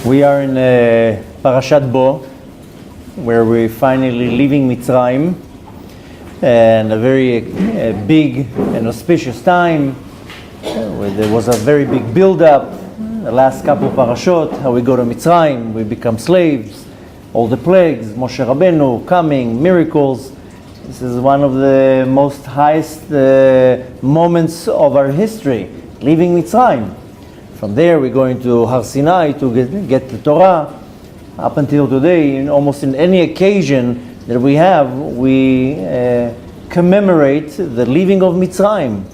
We are in Parashat Bo, where we're finally leaving Mitzrayim, and a very big and auspicious time, where there was a very big build-up. The last couple of parashot, how we go to Mitzrayim, we become slaves, all the plagues, Moshe Rabbeinu coming, miracles. This is one of the most highest moments of our history, leaving Mitzrayim. From there, we're going to Har Sinai to get the Torah. Up until today, almost in any occasion that we have, we commemorate the leaving of Mitzrayim.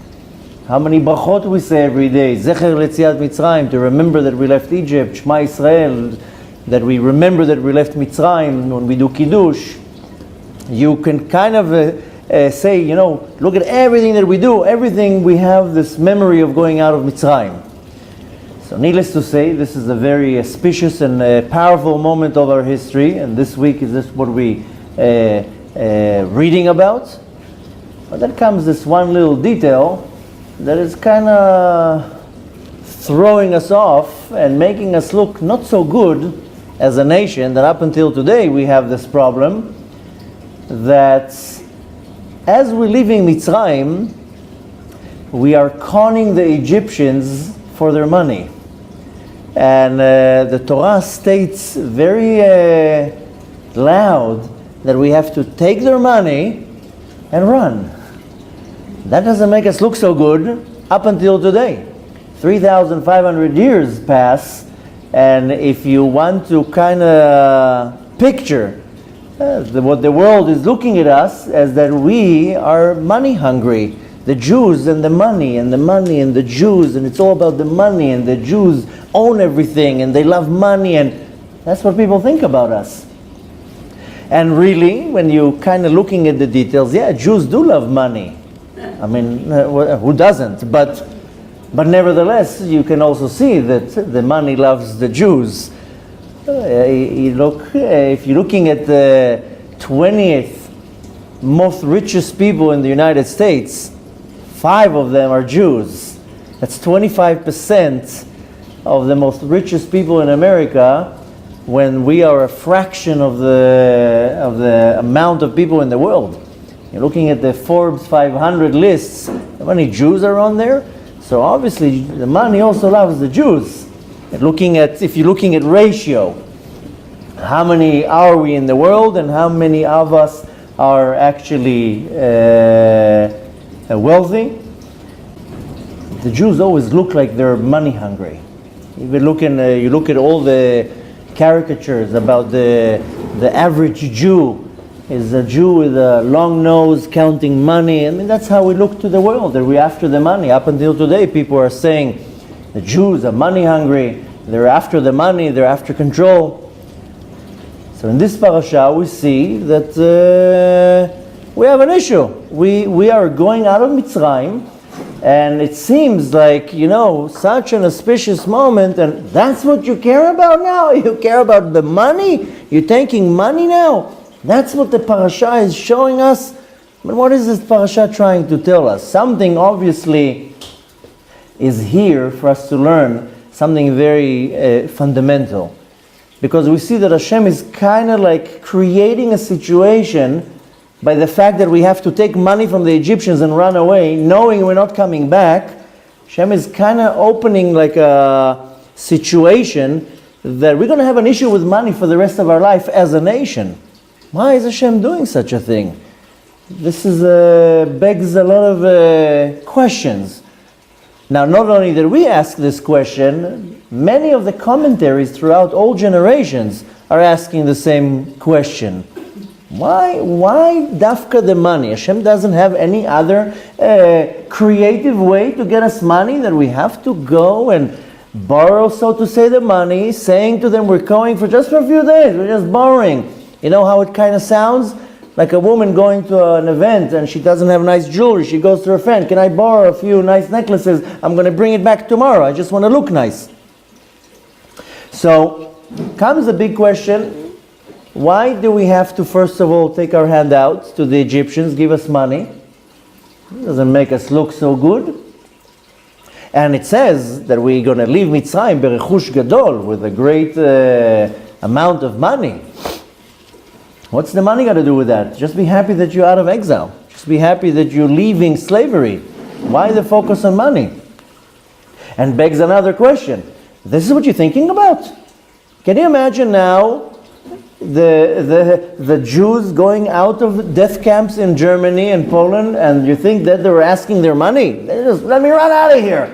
How many brachot we say every day? Zecher Letziat Mitzrayim, to remember that we left Egypt. Shema Israel, that we remember that we left Mitzrayim. When we do Kiddush, you can kind of say, look at everything that we do. Everything we have this memory of going out of Mitzrayim. So needless to say, this is a very auspicious and powerful moment of our history, and this week is just what we reading about. But then comes this one little detail that is kind of throwing us off and making us look not so good as a nation, that up until today we have this problem, that as we're leaving Mitzrayim, we are conning the Egyptians for their money. And the Torah states very loud that we have to take their money and run. That doesn't make us look so good up until today. 3,500 years pass, and if you want to kind of picture what the world is looking at us as, that we are money hungry. The Jews and the money and the money and the Jews, and it's all about the money, and the Jews own everything and they love money, and that's what people think about us. And really, when you kind of looking at the details, yeah, Jews do love money. I mean, who doesn't? But nevertheless, you can also see that the money loves the Jews. If you're looking at the 20th most richest people in the United States, 5 of them are Jews. That's 25% of the most richest people in America, when we are a fraction of the amount of people in the world. You're looking at the Forbes 500 lists, how many Jews are on there? So obviously the money also loves the Jews. And if you're looking at ratio, how many are we in the world and how many of us are actually wealthy? The Jews always look like they're money hungry. You look at all the caricatures about the average Jew is a Jew with a long nose counting money. I mean, that's how we look to the world, that we're after the money. Up until today, people are saying the Jews are money hungry, they're after the money, they're after control. So in this parasha, we see that we have an issue. We are going out of Mitzrayim, and it seems like, such an auspicious moment, and that's what you care about now? You care about the money? You're taking money now? That's what the parasha is showing us? But what is this parasha trying to tell us? Something obviously is here for us to learn, something very fundamental. Because we see that Hashem is kind of like creating a situation by the fact that we have to take money from the Egyptians and run away, knowing we're not coming back. Hashem is kind of opening like a situation that we're going to have an issue with money for the rest of our life as a nation. Why is Hashem doing such a thing? This begs a lot of questions. Now, not only that we ask this question, many of the commentaries throughout all generations are asking the same question. Why dafka the money? Hashem doesn't have any other creative way to get us money, that we have to go and borrow, so to say, the money, saying to them we're going for just for a few days, we're just borrowing. You know how it kind of sounds? Like a woman going to an event and she doesn't have nice jewelry. She goes to her friend, can I borrow a few nice necklaces? I'm going to bring it back tomorrow. I just want to look nice. So comes the big question. Why do we have to, first of all, take our hand out to the Egyptians, give us money? It doesn't make us look so good. And it says that we're going to leave Mitzrayim berechush gadol, with a great amount of money. What's the money got to do with that? Just be happy that you're out of exile. Just be happy that you're leaving slavery. Why the focus on money? And begs another question. This is what you're thinking about? Can you imagine now the Jews going out of death camps in Germany and Poland, and you think that they were asking their money? They just, let me run out of here.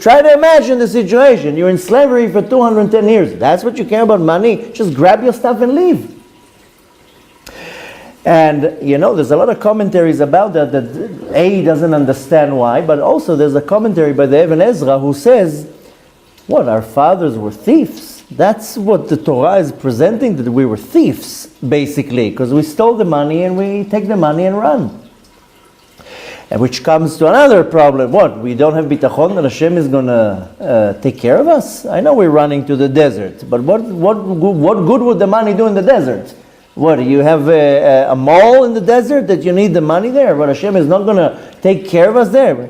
Try to imagine the situation. You're in slavery for 210 years. That's what you care about, money? Just grab your stuff and leave. And there's a lot of commentaries about that A doesn't understand why, but also there's a commentary by the Ibn Ezra who says, what, our fathers were thieves? That's what the Torah is presenting, that we were thieves, basically, because we stole the money and we take the money and run. And which comes to another problem. What? We don't have bitachon that Hashem is going to take care of us? I know we're running to the desert, but what good would the money do in the desert? What, you have a mall in the desert that you need the money there? But Hashem is not going to take care of us there?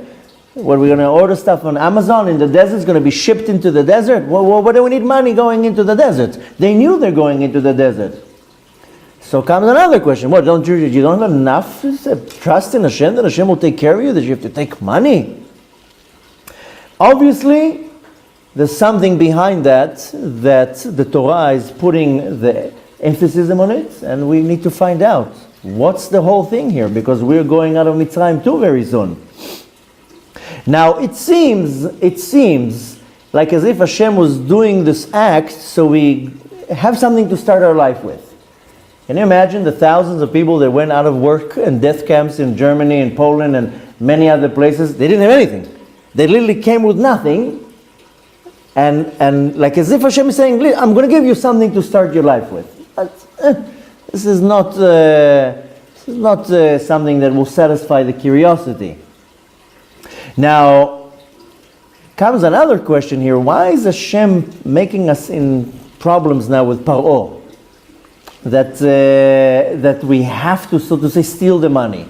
What, we're going to order stuff on Amazon in the desert? It's going to be shipped into the desert? Well, what do we need money going into the desert? They knew they're going into the desert. So comes another question. What, you don't have enough trust in Hashem that Hashem will take care of you, that you have to take money? Obviously, there's something behind that the Torah is putting the emphasis on it, and we need to find out what's the whole thing here, because we're going out of Mitzrayim too very soon. Now, it seems like as if Hashem was doing this act so we have something to start our life with. Can you imagine the thousands of people that went out of work and death camps in Germany and Poland and many other places? They didn't have anything. They literally came with nothing. And like as if Hashem is saying, I'm going to give you something to start your life with. But, this is not something that will satisfy the curiosity. Now, comes another question here. Why is Hashem making us in problems now with Paro? That we have to, so to say, steal the money.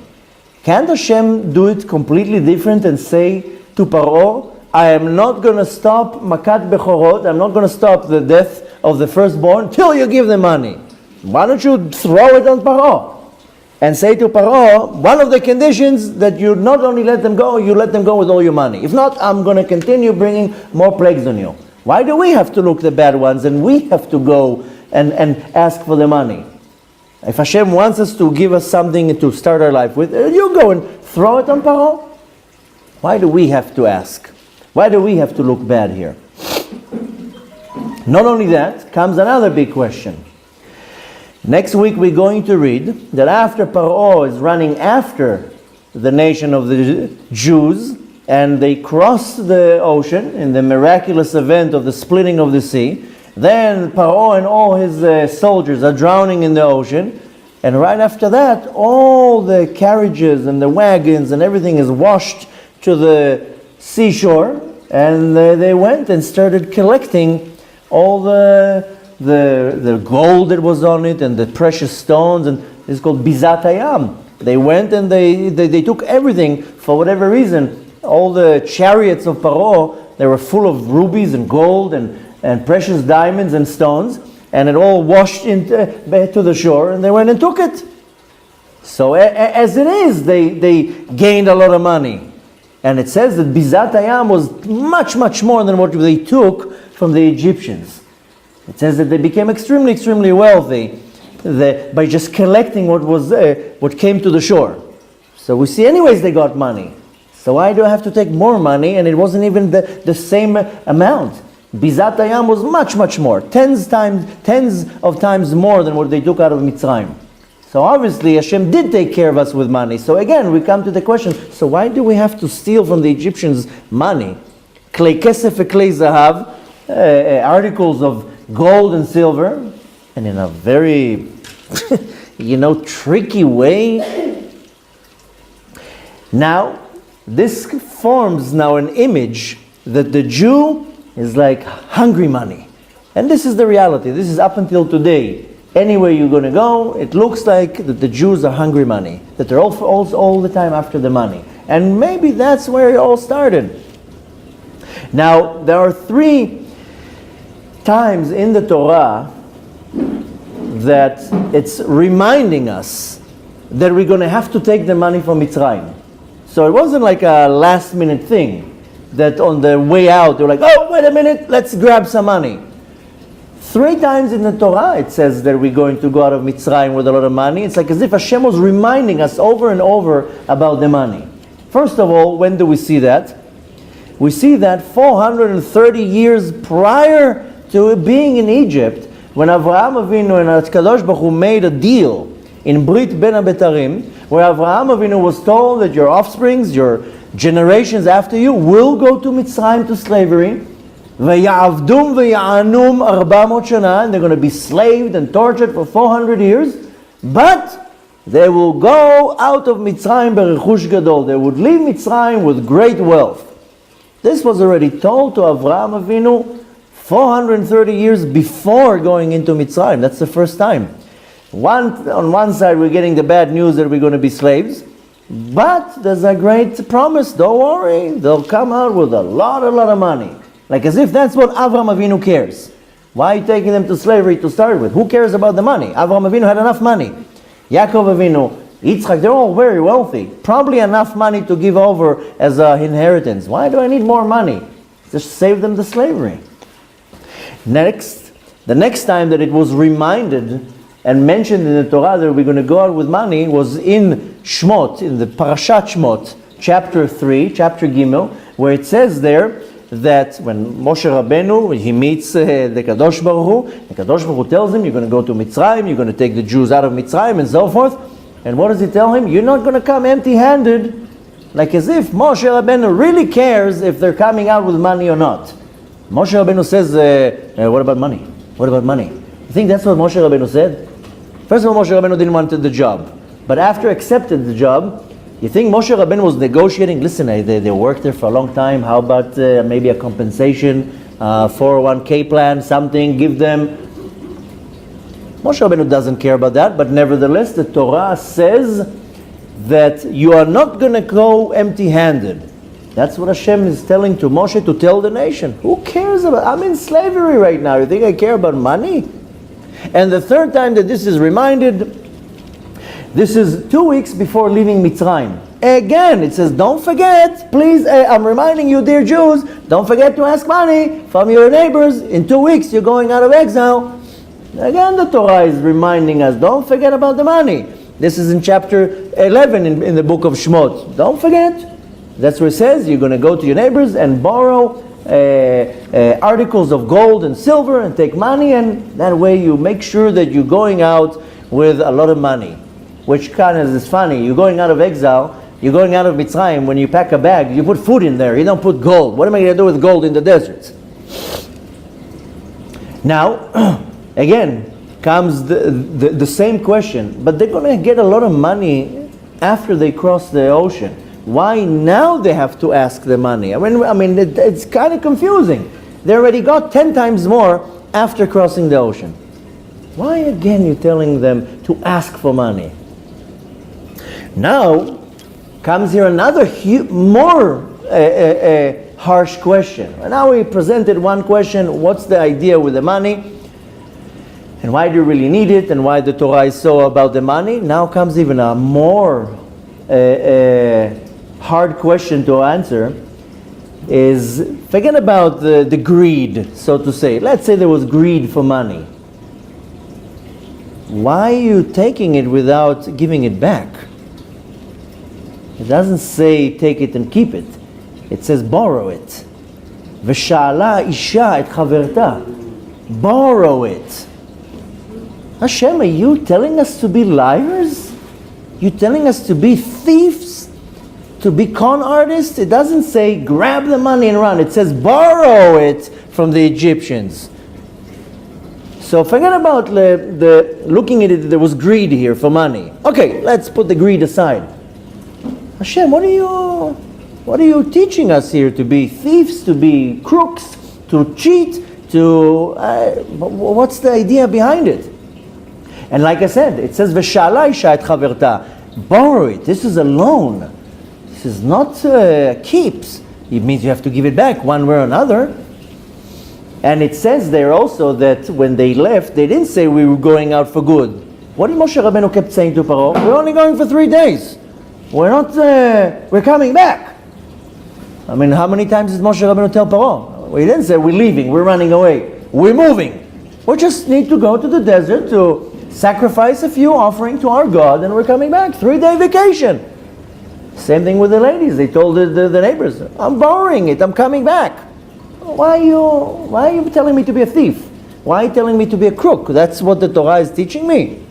Can't Hashem do it completely different and say to Paro, I am not going to stop Makat Bechorot, I'm not going to stop the death of the firstborn till you give the money. Why don't you throw it on Paro? And say to Paro, one of the conditions that you not only let them go, you let them go with all your money. If not, I'm going to continue bringing more plagues on you. Why do we have to look the bad ones and we have to go and ask for the money? If Hashem wants us to give us something to start our life with, you go and throw it on Paro. Why do we have to ask? Why do we have to look bad here? Not only that, comes another big question. Next week we're going to read that after Paro is running after the nation of the Jews, and they cross the ocean in the miraculous event of the splitting of the sea, then Paro and all his soldiers are drowning in the ocean, and right after that, all the carriages and the wagons and everything is washed to the seashore, and they went and started collecting all the gold that was on it and the precious stones, and it's called Bizat Hayam. They went and they took everything for whatever reason. All the chariots of Paro, they were full of rubies and gold and precious diamonds and stones, and it all washed back to the shore, and they went and took it. So as it is, they gained a lot of money. And it says that Bizat Hayam was much, much more than what they took from the Egyptians. It says that they became extremely, extremely wealthy by just collecting what came to the shore. So we see anyways they got money. So why do I have to take more money? And it wasn't even the same amount. Bizat Hayam was much, much more. Tens of times more than what they took out of Mitzrayim. So obviously Hashem did take care of us with money. So again, we come to the question, so why do we have to steal from the Egyptians money? Klei kesef v'klei zahav, articles of gold and silver, and in a very, tricky way. Now, this forms now an image that the Jew is like hungry money. And this is the reality. This is up until today. Anywhere you're going to go, it looks like that the Jews are hungry money. That they're all the time after the money. And maybe that's where it all started. Now, there are 3 times in the Torah that it's reminding us that we're going to have to take the money from Mitzrayim. So it wasn't like a last minute thing that on the way out they're like, oh, wait a minute, let's grab some money. 3 times in the Torah it says that we're going to go out of Mitzrayim with a lot of money. It's like as if Hashem was reminding us over and over about the money. First of all, when do we see that? We see that 430 years prior to being in Egypt, when Avraham Avinu and Kadosh Baruch Hu made a deal in Brit Ben HaBetarim, where Avraham Avinu was told that your offsprings, your generations after you, will go to Mitzrayim to slavery. V'ya'avdum v'ya'anum 400 shana, and they're going to be slaved and tortured for 400 years, but they will go out of Mitzrayim berechush gadol. They would leave Mitzrayim with great wealth. This was already told to Avraham Avinu 430 years before going into Mitzrayim. That's the first time. On one side we're getting the bad news that we're going to be slaves, but there's a great promise. Don't worry, they'll come out with a lot of money. Like as if that's what Avraham Avinu cares. Why are you taking them to slavery to start with? Who cares about the money? Avraham Avinu had enough money. Yaakov Avinu, Yitzchak, they're all very wealthy. Probably enough money to give over as an inheritance. Why do I need more money? Just save them the slavery. Next, the next time that it was reminded and mentioned in the Torah that we're going to go out with money was in Shmot, in the Parashat Shmot, chapter 3, chapter Gimel, where it says there that when Moshe Rabbeinu, he meets the Kadosh Baruch Hu, the Kadosh Baruch Hu tells him, you're going to go to Mitzrayim, you're going to take the Jews out of Mitzrayim and so forth. And what does he tell him? You're not going to come empty-handed, like as if Moshe Rabbeinu really cares if they're coming out with money or not. Moshe Rabbeinu says, what about money? What about money? You think that's what Moshe Rabbeinu said? First of all, Moshe Rabbeinu didn't want the job. But after accepted the job, you think Moshe Rabbeinu was negotiating? Listen, they worked there for a long time. How about maybe a compensation, 401k plan, something, give them. Moshe Rabbeinu doesn't care about that, but nevertheless, the Torah says that you are not going to go empty-handed. That's what Hashem is telling to Moshe to tell the nation. Who cares about? I'm in slavery right now. You think I care about money? And the third time that this is reminded, this is 2 weeks before leaving Mitzrayim. Again, it says, don't forget, please, I'm reminding you, dear Jews, don't forget to ask money from your neighbors. In 2 weeks, you're going out of exile. Again, the Torah is reminding us, don't forget about the money. This is in chapter 11 in the book of Shmot. Don't forget. That's where it says, you're going to go to your neighbors and borrow articles of gold and silver and take money, and that way you make sure that you're going out with a lot of money. Which kind of is funny. You're going out of exile, you're going out of Mitzrayim. When you pack a bag, you put food in there. You don't put gold. What am I going to do with gold in the desert? Now, again, comes the same question. But they're going to get a lot of money after they cross the ocean. Why now they have to ask the money? I mean, it's kind of confusing. They already got 10 times more after crossing the ocean. Why again you're telling them to ask for money? Now comes here another more harsh question. And now we presented one question, what's the idea with the money? And why do you really need it? And why the Torah is so about the money? Now comes even a more hard question to answer. Is forget about the greed, so to say. Let's say there was greed for money. Why are you taking it without giving it back? It doesn't say take it and keep it. It says borrow it. V'sha'ala isha et chaverta. Borrow it. Hashem, are you telling us to be liars? You telling us to be thieves? To be con artists? It doesn't say grab the money and run. It says borrow it from the Egyptians. So forget about the looking at it, there was greed here for money. Okay, let's put the greed aside. Hashem, what are you teaching us here? To be thieves, to be crooks, to cheat, what's the idea behind it? And like I said, it says, V'sha'ala isha et chaverta. Borrow it. This is a loan. This This is not keeps. It means you have to give it back one way or another. And it says there also that when they left, they didn't say we were going out for good. What did Moshe Rabbeinu kept saying to Paro? We're only going for 3 days. We're coming back. I mean, how many times did Moshe Rabbeinu tell Paro? We didn't say we're leaving, we're running away. We're moving. We just need to go to the desert to sacrifice a few offering to our God, and we're coming back. 3-day vacation. Same thing with the ladies. They told the neighbors, I'm borrowing it, I'm coming back. Why are you telling me to be a thief? Why are you telling me to be a crook? That's what the Torah is teaching me.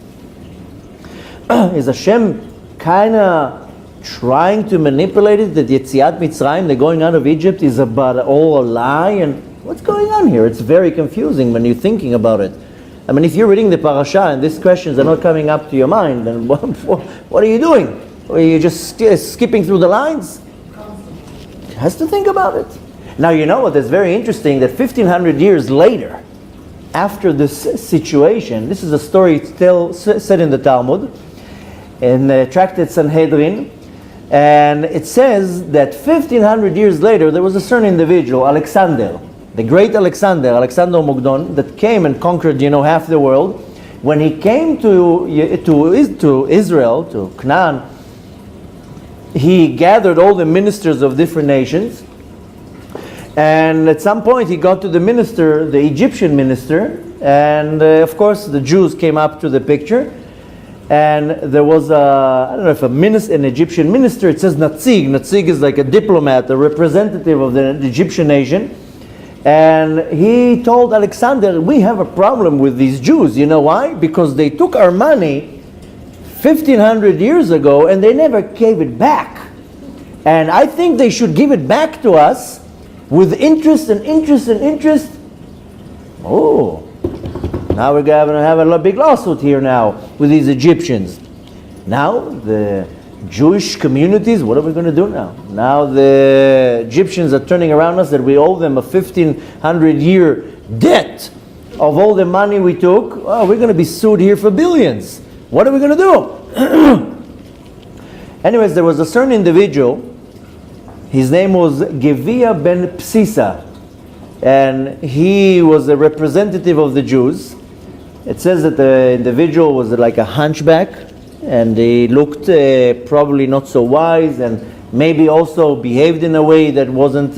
Is Hashem kind of trying to manipulate it that Yetziat Mitzrayim, the going out of Egypt, is about all a lie? And what's going on here? It's very confusing when you're thinking about it. I mean, if you're reading the Parashat and these questions are not coming up to your mind, then what are you doing? Are you just skipping through the lines? Has to think about it. Now, you know what is very interesting, that 1500 years later, after this situation, this is a story still said in the Talmud, in the tractate Sanhedrin, and it says that 1500 years later, there was a certain individual, Alexander, the great Alexander Mogdon, that came and conquered, half the world. When he came to Israel, to Canaan, he gathered all the ministers of different nations. And at some point he got to the minister, the Egyptian minister, and of course the Jews came up to the picture. And there was an Egyptian minister, it says Natsig. Natsig is like a diplomat, a representative of the Egyptian nation. And he told Alexander, we have a problem with these Jews. You know why? Because they took our money 1500 years ago and they never gave it back. And I think they should give it back to us with interest and interest and interest. Oh, now we're going to have a big lawsuit here now with these Egyptians. Now the Jewish communities, what are we going to do now? Now the Egyptians are turning around us that we owe them a 1500-year debt of all the money we took. Oh, we're going to be sued here for billions. What are we going to do? Anyways, there was a certain individual. His name was Gevia ben Psisa, and he was a representative of the Jews. It says that the individual was like a hunchback, and he looked probably not so wise, and maybe also behaved in a way that wasn't,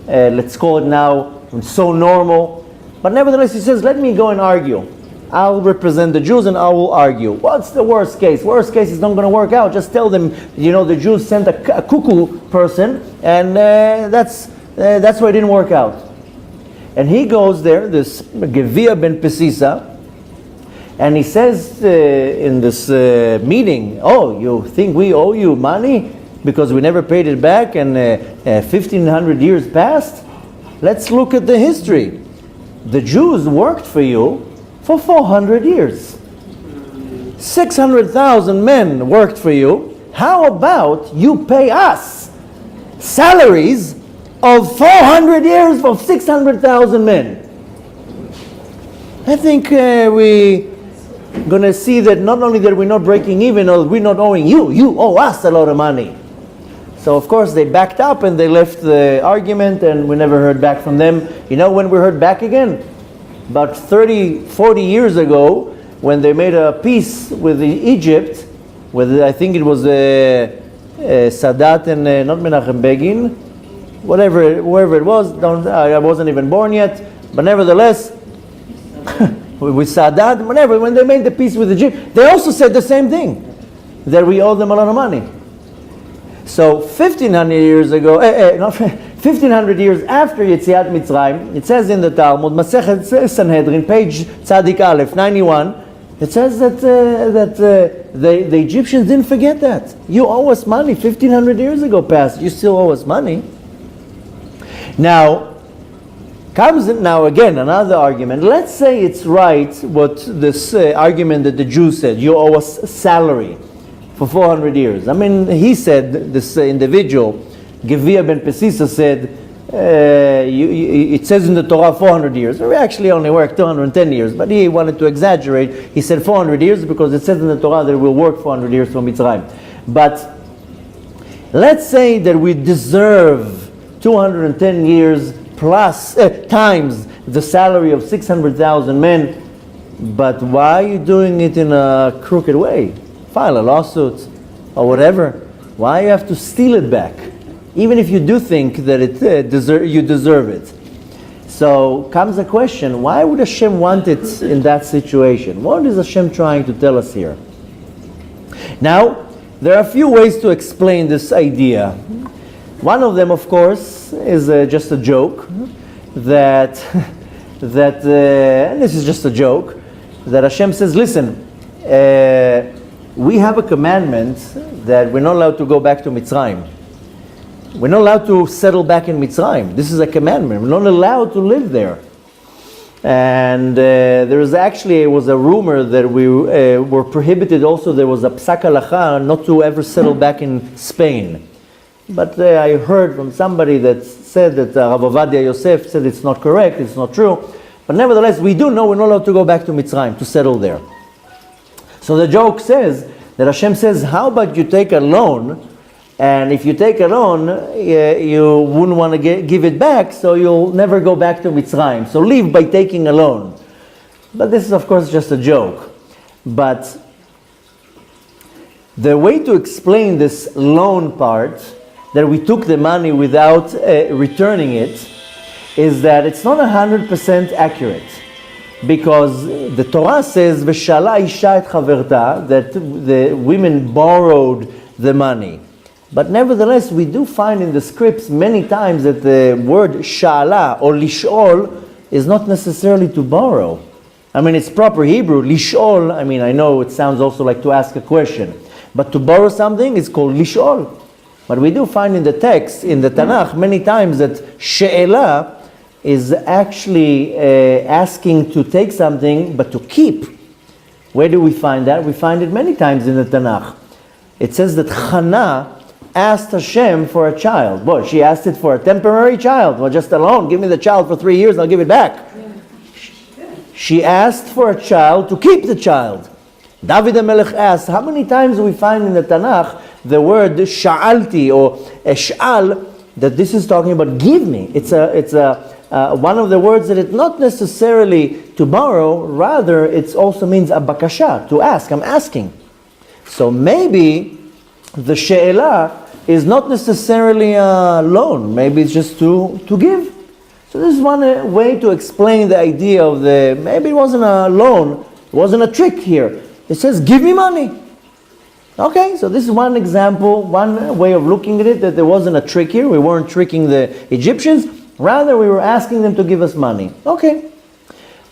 let's call it now, so normal. But nevertheless, he says, let me go and argue. I'll represent the Jews and I will argue. What's the worst case? Worst case is not going to work out. Just tell them, the Jews sent a cuckoo person, and that's why it didn't work out. And he goes there, this Gevia ben Pesisa, and he says in this meeting, oh, you think we owe you money because we never paid it back and 1500 years passed? Let's look at the history. The Jews worked for you for 400 years. 600,000 men worked for you. How about you pay us salaries of 400 years for 600,000 men? I think we're going to see that not only that we're not breaking even, or we're not owing you, you owe us a lot of money. So of course they backed up and they left the argument, and we never heard back from them. You know when we heard back again? About 30, 40 years ago, when they made a peace with Egypt, with I think it was Sadat and not Menachem Begin, whoever it was, I wasn't even born yet, but nevertheless, with Sadat, when they made the peace with Egypt, they also said the same thing, that we owe them a lot of money. So 1500 years ago, 1500 years after Yetziat Mitzrayim, it says in the Talmud, Masechet Sanhedrin, page Tzadik Aleph, 91, it says that the Egyptians didn't forget that. You owe us money. 1500 years ago passed. You still owe us money. Now, comes now again another argument. Let's say it's right what this argument that the Jews said. You owe us salary for 400 years. I mean, he said, this individual, Gevia ben Pesisa said, it says in the Torah 400 years. We actually only worked 210 years, but he wanted to exaggerate. He said 400 years because it says in the Torah that we'll work 400 years from Mitzrayim. But Let's say that we deserve 210 years plus times the salary of 600,000 men, but why are you doing it in a crooked way? File a lawsuit or whatever. Why you have to steal it back, even if you do think that you deserve it? So comes the question, why would Hashem want it in that situation? What is Hashem trying to tell us here? Now, there are a few ways to explain this idea. One of them, of course, is just a joke, that and this is just a joke, that Hashem says, listen, we have a commandment that we're not allowed to go back to Mitzrayim. We're not allowed to settle back in Mitzrayim. This is a commandment. We're not allowed to live there. And there was actually, it was a rumor that we were prohibited also, there was a psak halacha not to ever settle back in Spain. But I heard from somebody that said that Rav Ovadia Yosef said it's not correct, it's not true. But nevertheless, we do know we're not allowed to go back to Mitzrayim, to settle there. So the joke says that Hashem says, how about you take a loan, and if you take a loan, you wouldn't want to give it back, so you'll never go back to Mitzrayim. So live by taking a loan. But this is of course just a joke. But the way to explain this loan part, that we took the money without returning it, is that it's not 100% accurate. Because the Torah says, V'shala isha et chaverta, that the women borrowed the money. But nevertheless, we do find in the scripts many times that the word shala or lish'ol is not necessarily to borrow. I mean, it's proper Hebrew. Lish'ol, I mean, I know it sounds also like to ask a question. But to borrow something is called lish'ol. But we do find in the text, in the Tanakh, many times that she'ela is actually asking to take something, but to keep. Where do we find that? We find it many times in the Tanakh. It says that Hannah asked Hashem for a child. Boy, she asked it for a temporary child. Well, just a loan. Give me the child for 3 years and I'll give it back. Yeah. She asked for a child to keep the child. David HaMelech asked, how many times do we find in the Tanakh the word sha'alti or esh'al, that this is talking about give me. It's one of the words that it's not necessarily to borrow, rather it also means a bakasha, to ask. I'm asking. So maybe the she'ela is not necessarily a loan. Maybe it's just to give. So this is one way to explain the idea of maybe it wasn't a loan, it wasn't a trick here. It says, give me money. Okay, so this is one example, one way of looking at it, that there wasn't a trick here. We weren't tricking the Egyptians. Rather, we were asking them to give us money. Okay.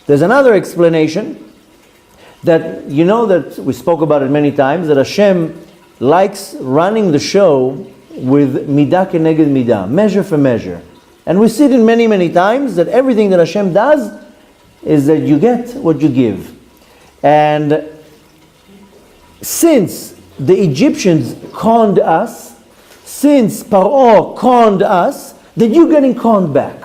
There's another explanation that, you know, that we spoke about it many times, that Hashem likes running the show with midah keneged midah, measure for measure. And we see it in many, many times that everything that Hashem does is that you get what you give. And since the Egyptians conned us, since Paro conned us, then you're getting conned back.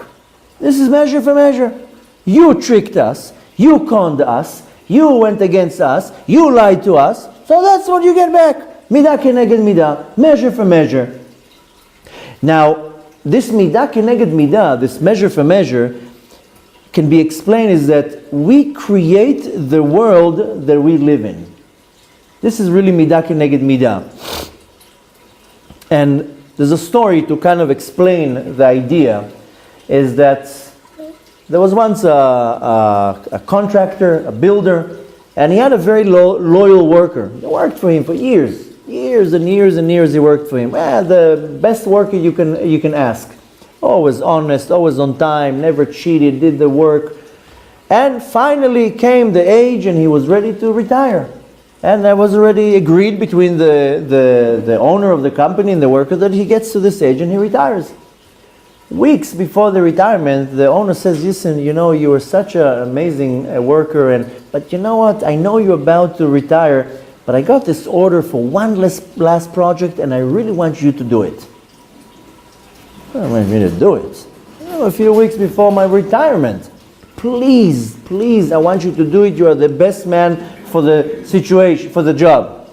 This is measure for measure. You tricked us, you conned us, you went against us, you lied to us, so that's what you get back. Midah keneged midah, measure for measure. Now, this midah keneged midah, this measure for measure, can be explained is that we create the world that we live in. This is really midah keneged midah. And there's a story to kind of explain the idea, is that there was once a contractor, a builder, and he had a very loyal worker. He worked for him for years and years and years he worked for him. The best worker you can ask. Always honest, always on time, never cheated, did the work. And finally came the age and he was ready to retire. And that was already agreed between the owner of the company and the worker that he gets to this age and he retires. Weeks before the retirement, the owner says, listen, you know, you were such an amazing worker, but you know what, I know you're about to retire, but I got this order for one last project and I really want you to do it. I want me to do it. A few weeks before my retirement. Please, I want you to do it. You are the best man for the situation, for the job.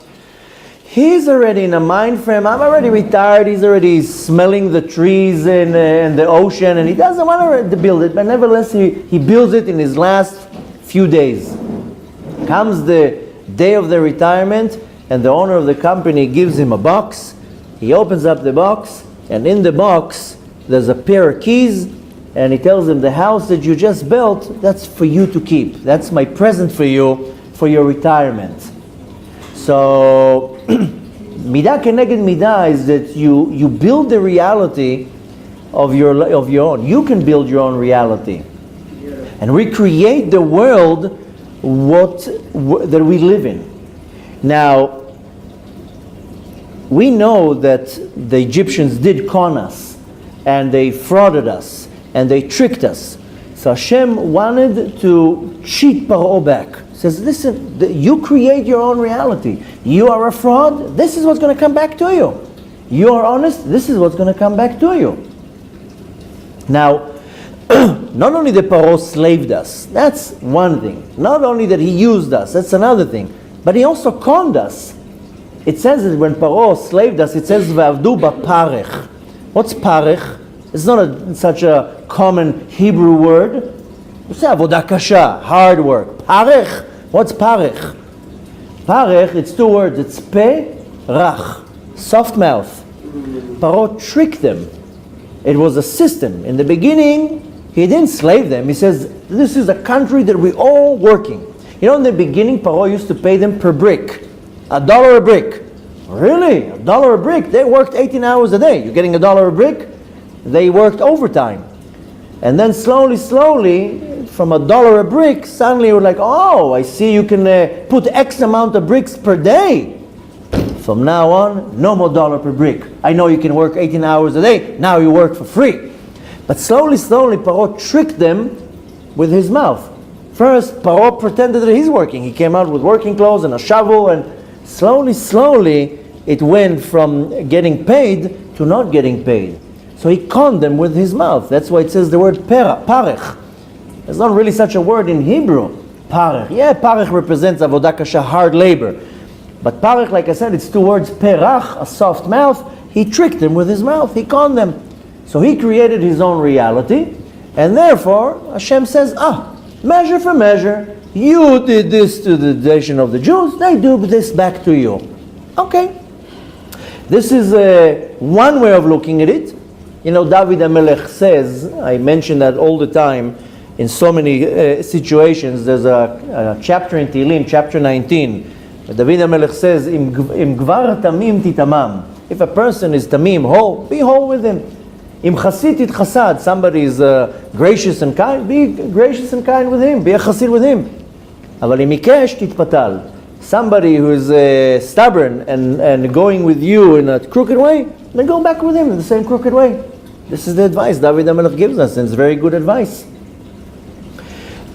He's already in a mind frame. I'm already retired. He's already smelling the trees and the ocean, and he doesn't want to build it. But nevertheless, he builds it in his last few days. Comes the day of the retirement, and the owner of the company gives him a box. He opens up the box, and in the box there's a pair of keys, and he tells him, the house that you just built, that's for you to keep. That's my present for you for your retirement. So midah keneged midah is that you build the reality of your own. You can build your own reality and recreate the world that we live in. Now, we know that the Egyptians did con us, and they frauded us, and they tricked us. So Hashem wanted to cheat Paro back. He says, listen, you create your own reality. You are a fraud, this is what's going to come back to you. You are honest, this is what's going to come back to you. Now, not only that Paro slaved us, that's one thing. Not only that he used us, that's another thing. But he also conned us. It says that when Paro slaved us, it says, V'avdu ba'parech. What's parech? It's not such a common Hebrew word. You say avodah kasha, hard work. Parech. What's parech? Parech, it's two words. It's pe, rach, soft mouth. Paro tricked them. It was a system. In the beginning, he didn't slave them. He says, this is a country that we're all working. You know, in the beginning, Paro used to pay them per brick. $1 a brick. Really? $1 a brick? They worked 18 hours a day. You're getting $1 a brick? They worked overtime. And then slowly, from $1 a brick, suddenly you're like, oh, I see you can put X amount of bricks per day. From now on, no more dollar per brick. I know you can work 18 hours a day. Now you work for free. But slowly, Paro tricked them with his mouth. First, Paro pretended that he's working. He came out with working clothes and a shovel, and slowly, it went from getting paid to not getting paid. So he conned them with his mouth. That's why it says the word parech. There's not really such a word in Hebrew. Parech. Yeah, parech represents avodah kasha, hard labor. But parech, like I said, it's two words, perach, a soft mouth. He tricked them with his mouth. He conned them. So he created his own reality. And therefore, Hashem says, measure for measure. You did this to the nation of the Jews. They do this back to you. Okay. This is one way of looking at it. You know, David HaMelech says, I mention that all the time in so many situations. There's a chapter in Tehillim, chapter 19. David HaMelech says, Im gvar tamim titamam. If a person is tamim, whole, be whole with him. Im chasid tit chasad. Somebody is gracious and kind, be gracious and kind with him. Be a chasid with him. Aval im ikesh titpatal. Somebody who is stubborn and going with you in a crooked way, then go back with him in the same crooked way. This is the advice David HaMelech gives us, and it's very good advice.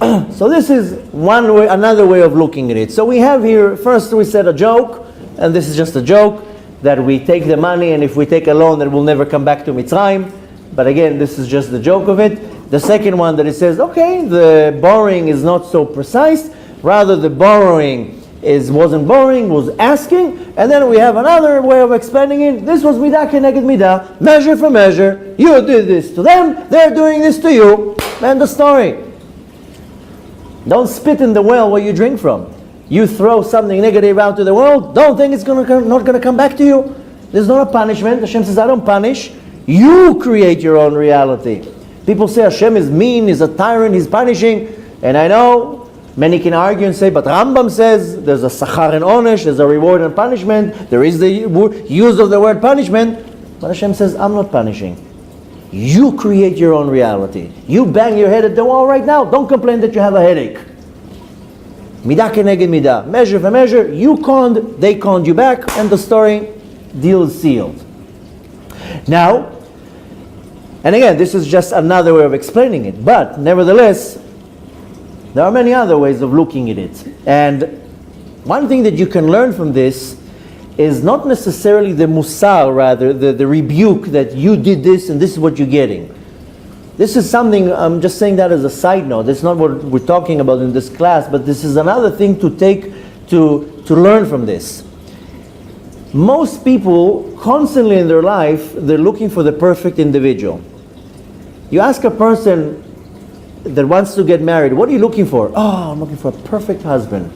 So this is one way, another way of looking at it. So we have here, first we said a joke, and this is just a joke, that we take the money, and if we take a loan, that we'll never come back to Mitzrayim. But again, this is just the joke of it. The second one that it says, okay, the borrowing is not so precise, rather the borrowing wasn't borrowing, was asking. And then we have another way of explaining it. This was midah keneged midah, measure for measure. You did this to them, they're doing this to you. End the story. Don't spit in the well where you drink from. You throw something negative out to the world, don't think it's not going to come back to you. There's not a punishment. Hashem says, I don't punish. You create your own reality. People say Hashem is mean, he's a tyrant, he's punishing. And I know many can argue and say, but Rambam says there's a sachar and onesh, there's a reward and punishment, there is the use of the word punishment. But Hashem says, I'm not punishing. You create your own reality. You bang your head at the wall right now, don't complain that you have a headache. Midah keneged midah, measure for measure. You conned, they conned you back, and the story, deal is sealed. Now, and again, this is just another way of explaining it, but nevertheless, there are many other ways of looking at it. And one thing that you can learn from this is not necessarily the musar, rather, the rebuke that you did this and this is what you're getting. This is something, I'm just saying that as a side note. That's not what we're talking about in this class, but this is another thing to take, to learn from this. Most people, constantly in their life, they're looking for the perfect individual. You ask a person that wants to get married, what are you looking for? Oh, I'm looking for a perfect husband.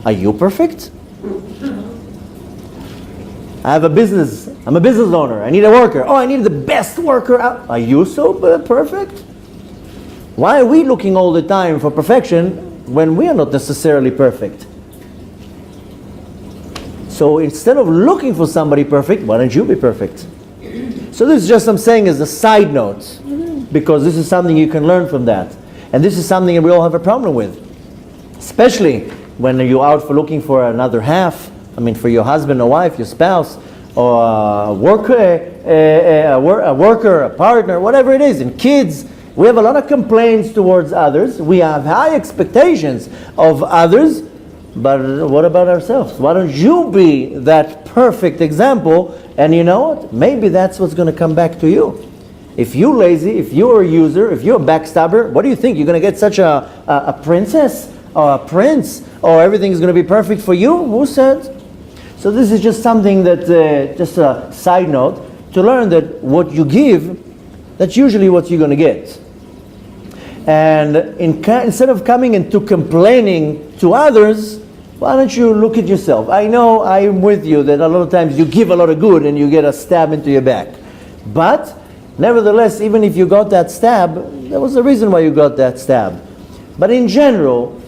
Are you perfect? I have a business. I'm a business owner. I need a worker. Oh, I need the best worker out. Are you so perfect? Why are we looking all the time for perfection when we are not necessarily perfect? So instead of looking for somebody perfect, why don't you be perfect? So this is just I'm saying as a side note, because this is something you can learn from that. And this is something that we all have a problem with. Especially when you're out for looking for another half, I mean for your husband or wife, your spouse, or a worker, a partner, whatever it is, and kids. We have a lot of complaints towards others. We have high expectations of others, but what about ourselves? Why don't you be that perfect example? And you know what? Maybe that's what's going to come back to you. If you're lazy, if you're a user, if you're a backstabber, what do you think? You're going to get such a princess or a prince, or everything is going to be perfect for you? Who said? So this is just something that, just a side note, to learn that what you give, that's usually what you're going to get. And instead of coming into complaining to others, why don't you look at yourself? I know I'm with you that a lot of times you give a lot of good and you get a stab into your back. But nevertheless, even if you got that stab, there was a reason why you got that stab. But in general,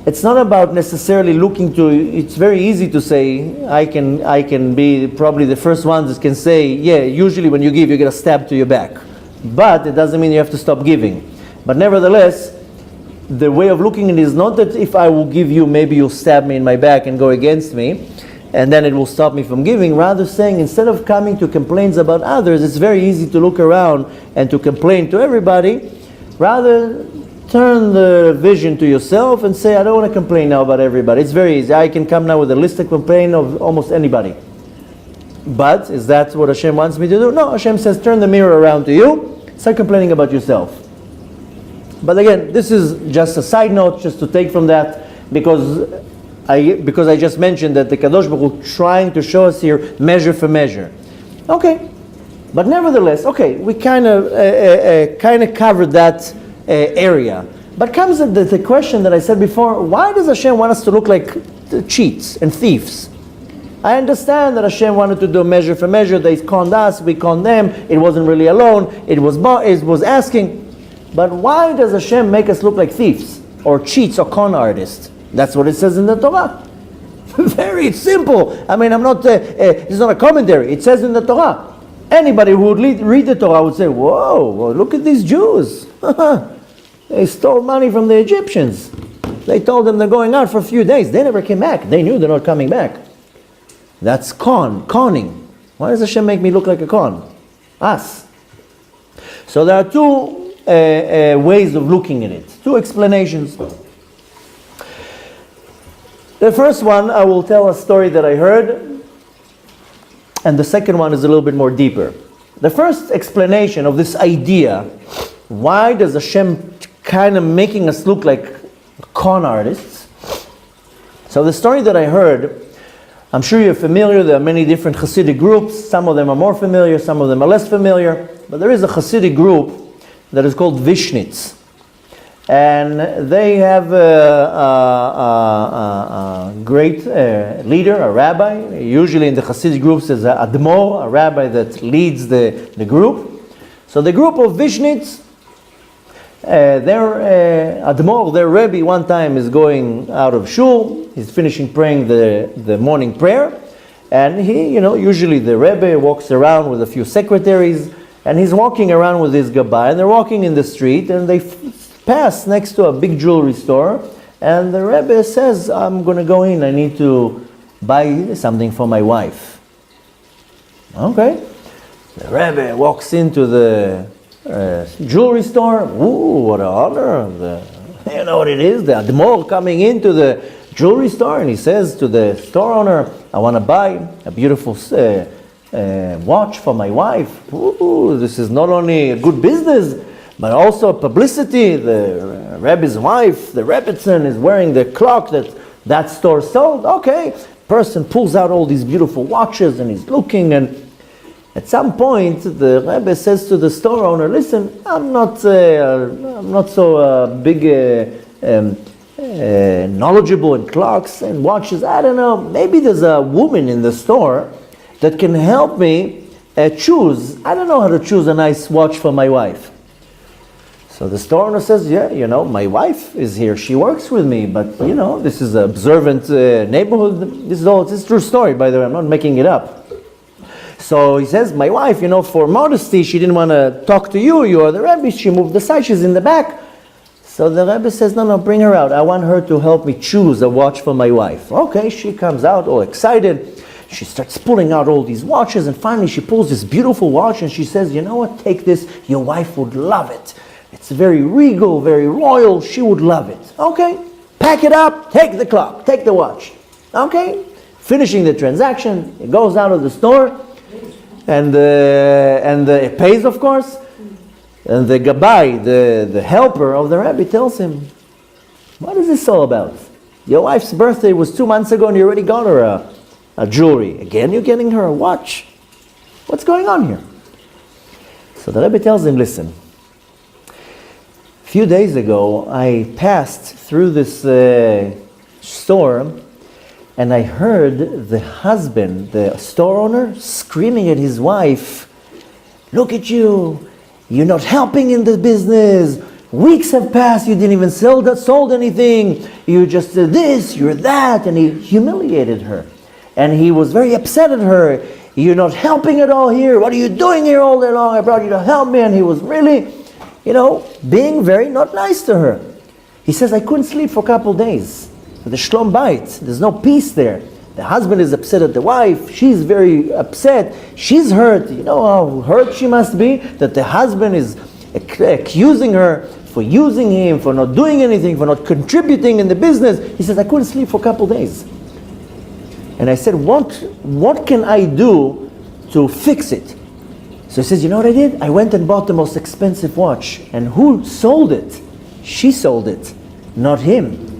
it's not about necessarily looking to, it's very easy to say, I can be probably the first one that can say, yeah, usually when you give, you get a stab to your back. But it doesn't mean you have to stop giving. But nevertheless, the way of looking at it is not that if I will give you, maybe you'll stab me in my back and go against me, and then it will stop me from giving. Rather saying, instead of coming to complaints about others, it's very easy to look around and to complain to everybody. Rather, turn the vision to yourself and say, I don't want to complain now about everybody. It's very easy. I can come now with a list of complaint of almost anybody. But is that what Hashem wants me to do? No, Hashem says, turn the mirror around to you, start complaining about yourself. But again, this is just a side note, just to take from that, because I just mentioned that the Kadosh Baruch Hu trying to show us here measure for measure. Okay, but nevertheless, okay, we kind of covered that area. But comes the question that I said before: why does Hashem want us to look like cheats and thieves? I understand that Hashem wanted to do measure for measure. They conned us, we conned them. It wasn't really alone. It was asking. But why does Hashem make us look like thieves or cheats or con artists? That's what it says in the Torah. Very simple. I mean, it's not a commentary. It says in the Torah. Anybody who would read the Torah would say, whoa, well, look at these Jews. They stole money from the Egyptians. They told them they're going out for a few days. They never came back. They knew they're not coming back. That's conning. Why does Hashem make me look like a con? Us. So there are two ways of looking at it. Two explanations. The first one, I will tell a story that I heard, and the second one is a little bit more deeper. The first explanation of this idea, why does Hashem kind of making us look like con artists? So the story that I heard, I'm sure you're familiar, there are many different Hasidic groups. Some of them are more familiar, some of them are less familiar. But there is a Hasidic group that is called Vishnitz. And they have a great leader, a rabbi. Usually in the Hasidic groups there's an admor, a rabbi that leads the group. So the group of Vishnitz, their admor, their Rabbi, one time is going out of shul. He's finishing praying the morning prayer. And he, usually the Rebbe walks around with a few secretaries, and he's walking around with his gabbai, and they're walking in the street, and they pass next to a big jewelry store, and the Rebbe says, I'm going to go in, I need to buy something for my wife. Okay. The Rebbe walks into the jewelry store. Ooh, what an honor. You know what it is? The admor coming into the jewelry store, and he says to the store owner, I want to buy a beautiful watch for my wife. Ooh, this is not only a good business, but also publicity. The Rebbe's wife, the Rebbetzin, is wearing the clock that store sold. Okay, person pulls out all these beautiful watches and he's looking, and at some point the Rebbe says to the store owner, listen, I'm not so big knowledgeable in clocks and watches. I don't know, maybe there's a woman in the store that can help me choose. I don't know how to choose a nice watch for my wife. So the store owner says, yeah, my wife is here. She works with me, but this is an observant neighborhood. This is a true story, by the way. I'm not making it up. So he says, my wife, for modesty, she didn't want to talk to you. You are the Rabbi. She moved aside. She's in the back. So the Rabbi says, no, bring her out. I want her to help me choose a watch for my wife. Okay, she comes out all excited. She starts pulling out all these watches, and finally she pulls this beautiful watch, and she says, you know what, take this. Your wife would love it. It's very regal, very royal. She would love it. Okay, pack it up, take the clock, take the watch. Okay, finishing the transaction, it goes out of the store, and it pays, of course. And the Gabbai, the helper of the Rabbi, tells him, what is this all about? Your wife's birthday was 2 months ago and you already got her a jewelry. Again, you're getting her a watch? What's going on here? So the Rabbi tells him, listen, a few days ago, I passed through this store and I heard the husband, the store owner, screaming at his wife, look at you, you're not helping in the business. Weeks have passed, you didn't even sold anything. You just did this, you're that. And he humiliated her. And he was very upset at her. You're not helping at all here. What are you doing here all day long? I brought you to help me. And he was really, being very not nice to her. He says, I couldn't sleep for a couple of days. The shlom bait, there's no peace there. The husband is upset at the wife. She's very upset. She's hurt. You know how hurt she must be that the husband is accusing her for using him, for not doing anything, for not contributing in the business. He says, I couldn't sleep for a couple of days. And I said, what can I do to fix it? So he says, you know what I did? I went and bought the most expensive watch. And who sold it? She sold it, not him.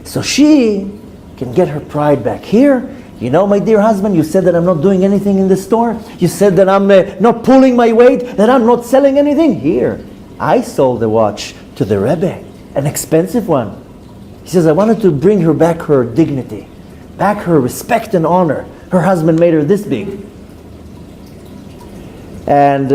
So she can get her pride back. Here, my dear husband, you said that I'm not doing anything in the store. You said that I'm not pulling my weight, that I'm not selling anything. Here, I sold the watch to the Rebbe, an expensive one. He says, I wanted to bring her back her dignity, back her respect and honor. Her husband made her this big. And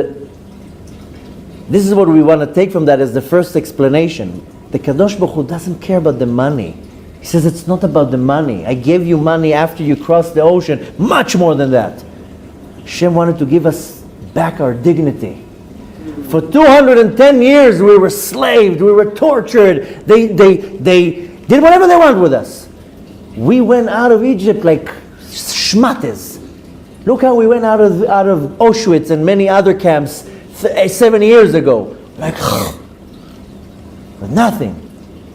this is what we want to take from that as the first explanation. The Kadosh Baruch Hu doesn't care about the money. He says, it's not about the money. I gave you money after you crossed the ocean, much more than that. Hashem wanted to give us back our dignity. For 210 years we were slaved, we were tortured. They did whatever they want with us. We went out of Egypt like shmates. Look how we went out of Auschwitz and many other camps 7 years ago. Like, with nothing.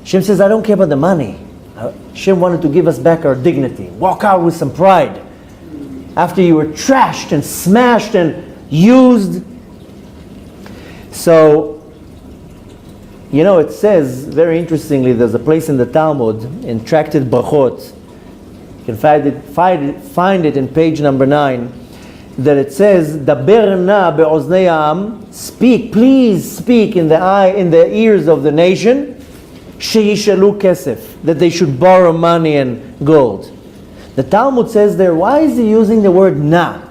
Hashem says, I don't care about the money. Hashem wanted to give us back our dignity. Walk out with some pride. After you were trashed and smashed and used. So, it says, very interestingly, there's a place in the Talmud, in Tractate Brachot, you can find it in page number 9, that it says, Daber na be'oznei ha'am, speak, please speak in the ears of the nation, she'yishalu kesef, that they should borrow money and gold. The Talmud says there, why is he using the word na?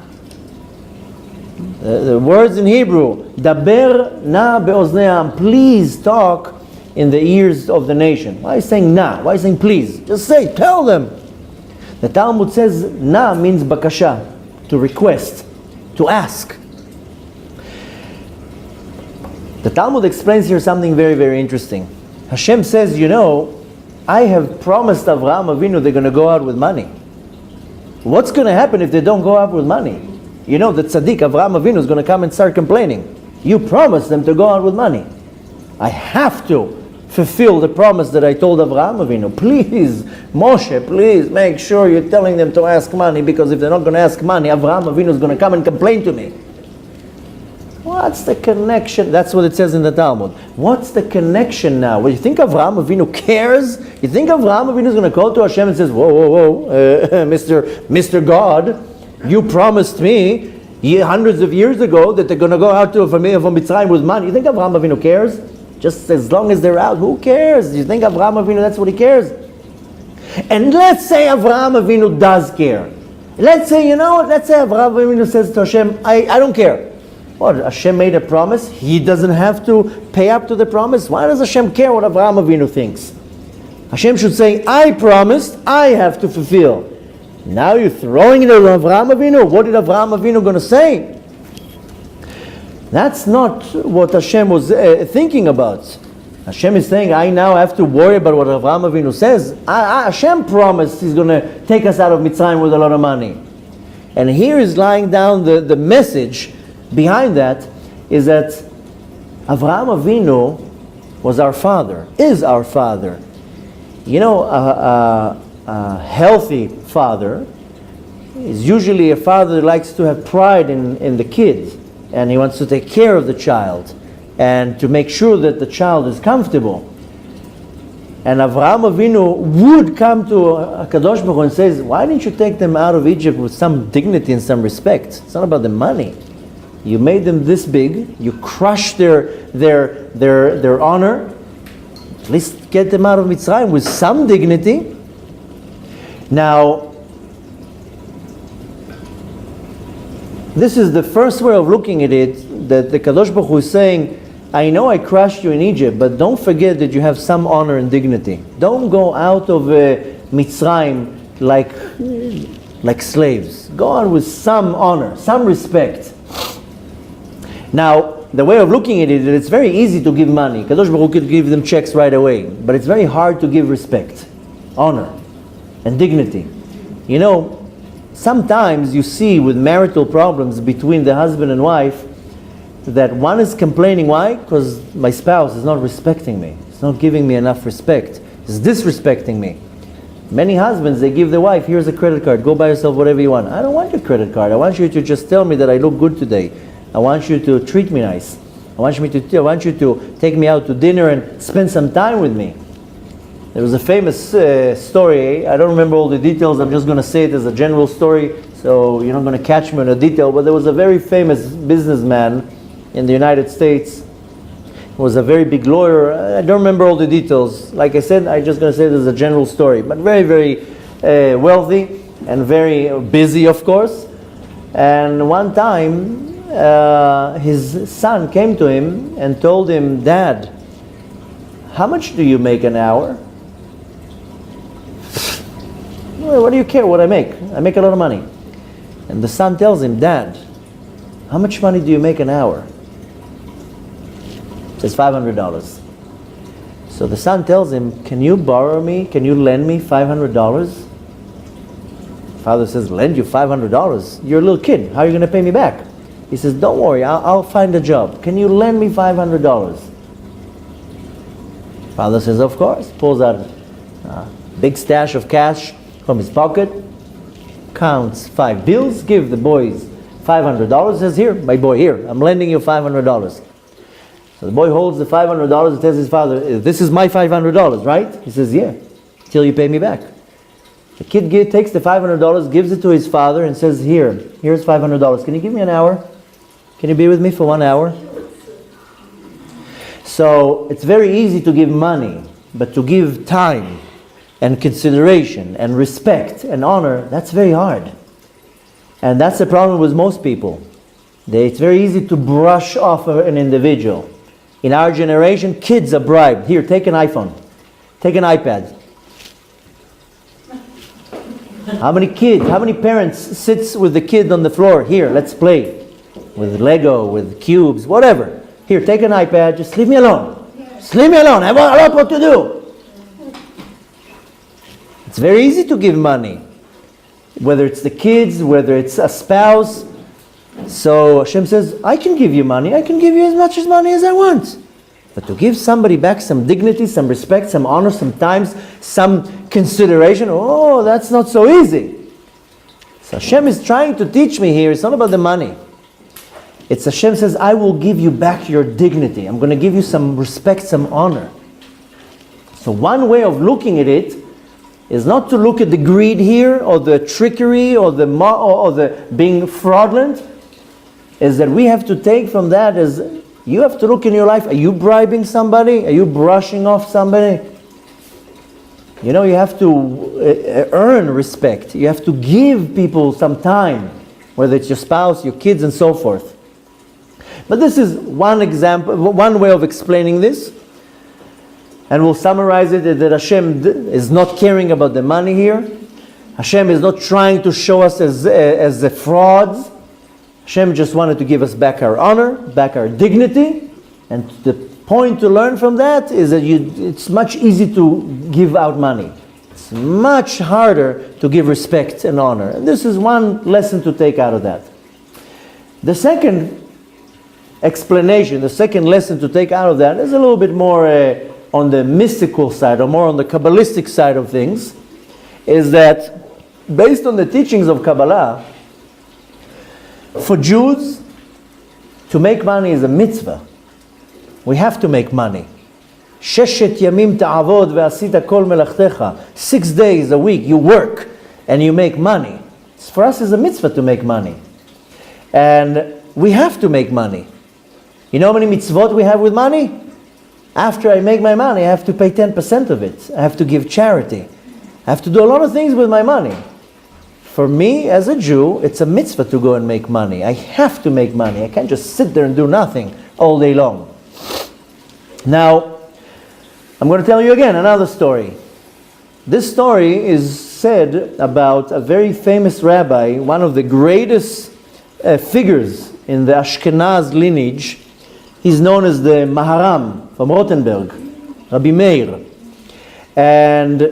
The words in Hebrew, Daber na be'oznei ha'am, please talk in the ears of the nation. Why is he saying na? Why is he saying please? Just say, tell them. The Talmud says na means bakasha, to request, to ask. The Talmud explains here something very, very interesting. Hashem says, I have promised Avraham Avinu they're going to go out with money. What's going to happen if they don't go out with money? The tzaddik Avraham Avinu is going to come and start complaining. You promised them to go out with money. I have to fulfill the promise that I told Avraham Avinu. Please, Moshe, please make sure you're telling them to ask money, because if they're not going to ask money, Avraham Avinu is going to come and complain to me. What's the connection? That's what it says in the Talmud. What's the connection now? Well, you think Avraham Avinu cares? You think Avraham Avinu is going to go to Hashem and says, whoa, Mr. God, you promised me hundreds of years ago that they're going to go out to from Mitzrayim with money. You think Avraham Avinu cares? Just as long as they're out, who cares? You think Avraham Avinu, that's what he cares? And let's say Avraham Avinu does care. Let's say, let's say Avraham Avinu says to Hashem, I don't care. Well, Hashem made a promise. He doesn't have to pay up to the promise. Why does Hashem care what Avraham Avinu thinks? Hashem should say, I promised, I have to fulfill. Now you're throwing it at Avraham Avinu. What did Avraham Avinu going to say? That's not what Hashem was thinking about. Hashem is saying, I now have to worry about what Avraham Avinu says. Hashem promised He's going to take us out of Mitzrayim with a lot of money. And here is lying down the message behind that is that Avraham Avinu was our father, is our father. A healthy father is usually a father that likes to have pride in the kid, and he wants to take care of the child and to make sure that the child is comfortable. And Avraham Avinu would come to HaKadosh Baruch Hu and says, why didn't you take them out of Egypt with some dignity and some respect? It's not about the money. You made them this big, you crushed their honor. At least get them out of Mitzrayim with some dignity. Now, this is the first way of looking at it, that the Kadosh Baruch Hu is saying, I know I crushed you in Egypt, but don't forget that you have some honor and dignity. Don't go out of Mitzrayim like slaves. Go on with some honor, some respect. Now, the way of looking at it is that it's very easy to give money. Kadosh Baruch Hu could give them checks right away, but it's very hard to give respect, honor, and dignity. Sometimes you see with marital problems between the husband and wife that one is complaining, why? Because my spouse is not respecting me. He's not giving me enough respect. He's disrespecting me. Many husbands, they give their wife, here's a credit card, go buy yourself whatever you want. I don't want your credit card. I want you to just tell me that I look good today. I want you to treat me nice. I want you to take me out to dinner and spend some time with me. There was a famous story. I don't remember all the details. I'm just going to say it as a general story, so you're not going to catch me in a detail. But there was a very famous businessman in the United States. He was a very big lawyer. I don't remember all the details. Like I said, I'm just going to say it as a general story. But very, very wealthy and very busy, of course. And one time, his son came to him and told him, Dad, how much do you make an hour? Well, what do you care what I make? I make a lot of money. And the son tells him, Dad, how much money do you make an hour? He says, $500. So the son tells him, can you lend me $500? Father says, lend you $500? You're a little kid. How are you going to pay me back? He says, don't worry, I'll find a job. Can you lend me $500? Father says, of course. Pulls out a big stash of cash from his pocket, counts 5 bills, give the boys $500, says, here, my boy, here, I'm lending you $500. So the boy holds the $500 and tells his father, this is my $500, right? He says, yeah, till you pay me back. The kid takes the $500, gives it to his father and says, here's $500. Can you give me an hour? Can you be with me for 1 hour? So it's very easy to give money, but to give time and consideration and respect and honor, that's very hard. And that's the problem with most people. It's very easy to brush off an individual. In our generation, kids are bribed. Here, take an iPhone. Take an iPad. How many parents sits with the kid on the floor? Here, let's play. With Lego, with cubes, whatever. Here, take an iPad, just leave me alone. Just leave me alone, I have a lot what to do. It's very easy to give money. Whether it's the kids, whether it's a spouse. So Hashem says, I can give you money, I can give you as much money as I want. But to give somebody back some dignity, some respect, some honor, sometimes some consideration, that's not so easy. So Hashem is trying to teach me here, it's not about the money. It's Hashem says, I will give you back your dignity. I'm going to give you some respect, some honor. So one way of looking at it is not to look at the greed here, or the trickery, or the being fraudulent, is that we have to take from that as, you have to look in your life, are you bribing somebody? Are you brushing off somebody? You know, you have to earn respect. You have to give people some time, whether it's your spouse, your kids, and so forth. But this is one example, one way of explaining this. And we'll summarize it that Hashem is not caring about the money here. Hashem is not trying to show us as the frauds. Hashem just wanted to give us back our honor, back our dignity. And the point to learn from that is that it's much easier to give out money. It's much harder to give respect and honor. And this is one lesson to take out of that. The second explanation, the second lesson to take out of that is a little bit more on the mystical side, or more on the Kabbalistic side of things, is that based on the teachings of Kabbalah, for Jews, to make money is a mitzvah. We have to make money. 6 days a week you work and you make money. For us it's a mitzvah to make money. And we have to make money. You know how many mitzvot we have with money? After I make my money, I have to pay 10% of it. I have to give charity. I have to do a lot of things with my money. For me, as a Jew, it's a mitzvah to go and make money. I have to make money. I can't just sit there and do nothing all day long. Now, I'm going to tell you again another story. This story is said about a very famous rabbi, one of the greatest figures in the Ashkenaz lineage. He's known as the Maharam from Rothenburg, Rabbi Meir. And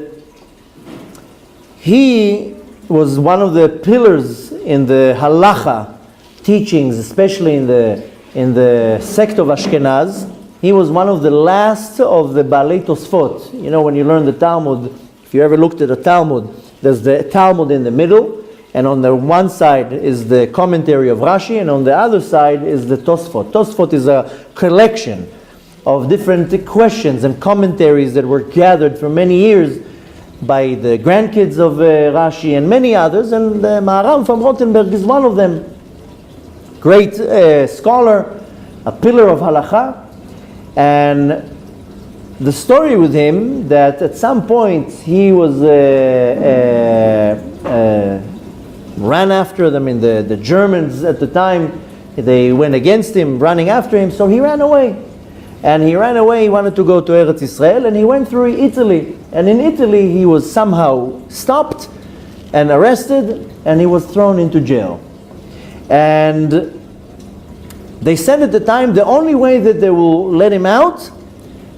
he was one of the pillars in the halacha teachings, especially in the sect of Ashkenaz. He was one of the last of the Baalei Tosfot. You know, when you learn the Talmud, if you ever looked at the Talmud, there's the Talmud in the middle, and on the one side is the commentary of Rashi, and on the other side is the Tosfot. Tosfot is a collection of different questions and commentaries that were gathered for many years by the grandkids of Rashi and many others, and the Maharam from Rothenburg is one of them. Great scholar, a pillar of halakha. And the story with him, that at some point he was ran after them, in the Germans at the time, they went against him, running after him, so he ran away. And he ran away, he wanted to go to Eretz Israel, and he went through Italy. And in Italy he was somehow stopped and arrested, and he was thrown into jail. And they said at the time the only way that they will let him out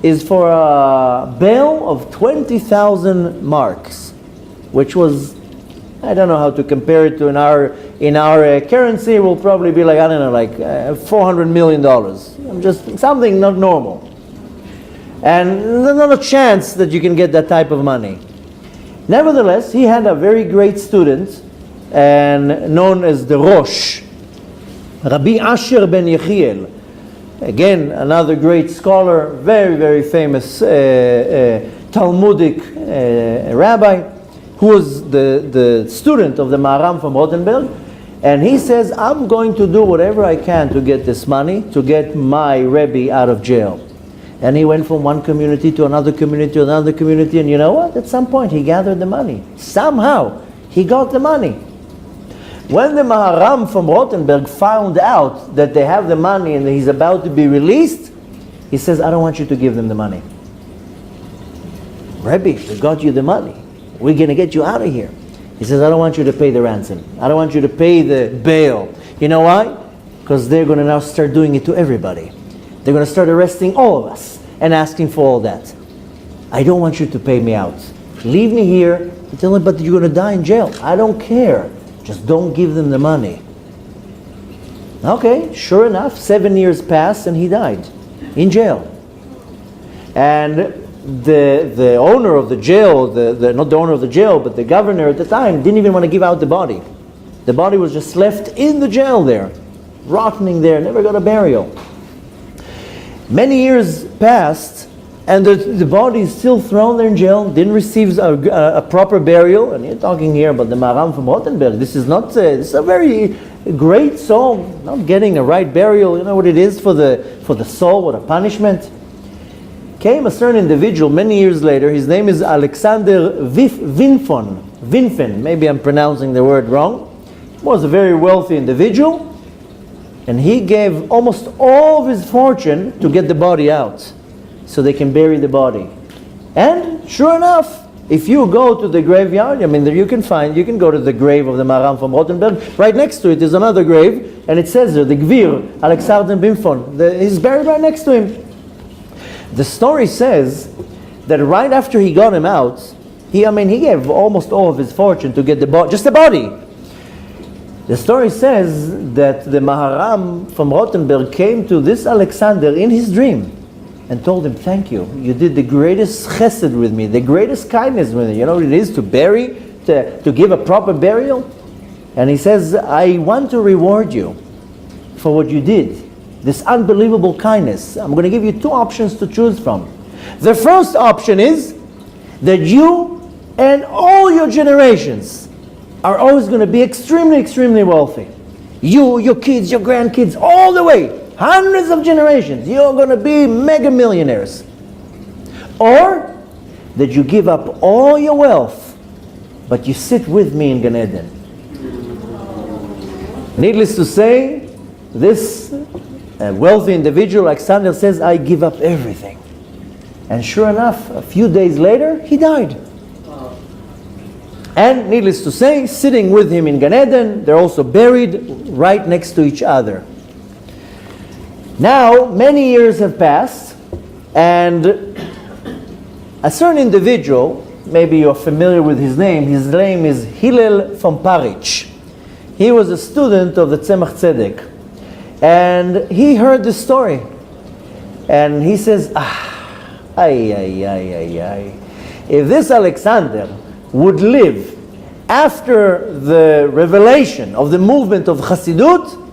is for a bail of 20,000 marks, which was, I don't know how to compare it to in our currency, it will probably be like, I don't know, like $400 million. Just something not normal. And there's not a chance that you can get that type of money. Nevertheless, he had a very great student, and known as the Rosh, Rabbi Asher ben Yechiel. Again, another great scholar, very, very famous Talmudic rabbi, who was the student of the Maharam from Rothenburg. And he says, I'm going to do whatever I can to get this money, to get my Rebbe out of jail. And he went from one community to another community to another community, and you know what? At some point he gathered the money. Somehow he got the money. When the Maharam from Rothenburg found out that they have the money and he's about to be released, he says, I don't want you to give them the money. Rebbe, we got you the money. We're going to get you out of here. He says, I don't want you to pay the ransom. I don't want you to pay the bail. You know why? Because they're going to now start doing it to everybody. They're going to start arresting all of us and asking for all that. I don't want you to pay me out. Leave me here. Tell them, but you're going to die in jail. I don't care. Just don't give them the money. Okay, sure enough, 7 years passed and he died in jail. And the owner of the jail, not the owner of the jail, but the governor at the time, didn't even want to give out the body. The body was just left in the jail there. rotting there, never got a burial. Many years passed, and the body is still thrown there in jail, didn't receive a proper burial. And you're talking here about the Maharam from Rothenburg. This is not, this is a very great soul, not getting a right burial. You know what it is for the soul, what a punishment. Came a certain individual many years later. His name is Alexander Winfen. Maybe I'm pronouncing the word wrong. He was a very wealthy individual, and he gave almost all of his fortune to get the body out, so they can bury the body. And sure enough, if you go to the graveyard, I mean, you can go to the grave of the Maharam from Rothenburg. Right next to it is another grave, and it says there, the Gvir, Alexander Winfen. He's buried right next to him. The story says that right after he got him out, he gave almost all of his fortune to get the body, just the body. The story says that the Maharam from Rothenburg came to this Alexander in his dream and told him, thank you. You did the greatest chesed with me, the greatest kindness with me. You know what it is to bury, to give a proper burial? And he says, I want to reward you for what you did. This unbelievable kindness. I'm going to give you two options to choose from. The first option is that you and all your generations are always going to be extremely, extremely wealthy. You, your kids, your grandkids, all the way, hundreds of generations, you're going to be mega millionaires. Or that you give up all your wealth, but you sit with me in Gan Eden. Needless to say, this wealthy individual, Alexander, says, I give up everything. And sure enough, a few days later, he died. And needless to say, sitting with him in Gan Eden, they're also buried right next to each other. Now, many years have passed, and a certain individual, maybe you're familiar with his name is Hillel from Parich. He was a student of the Tzemach Tzedek, and he heard this story. And he says, if this Alexander would live after the revelation of the movement of Chassidut,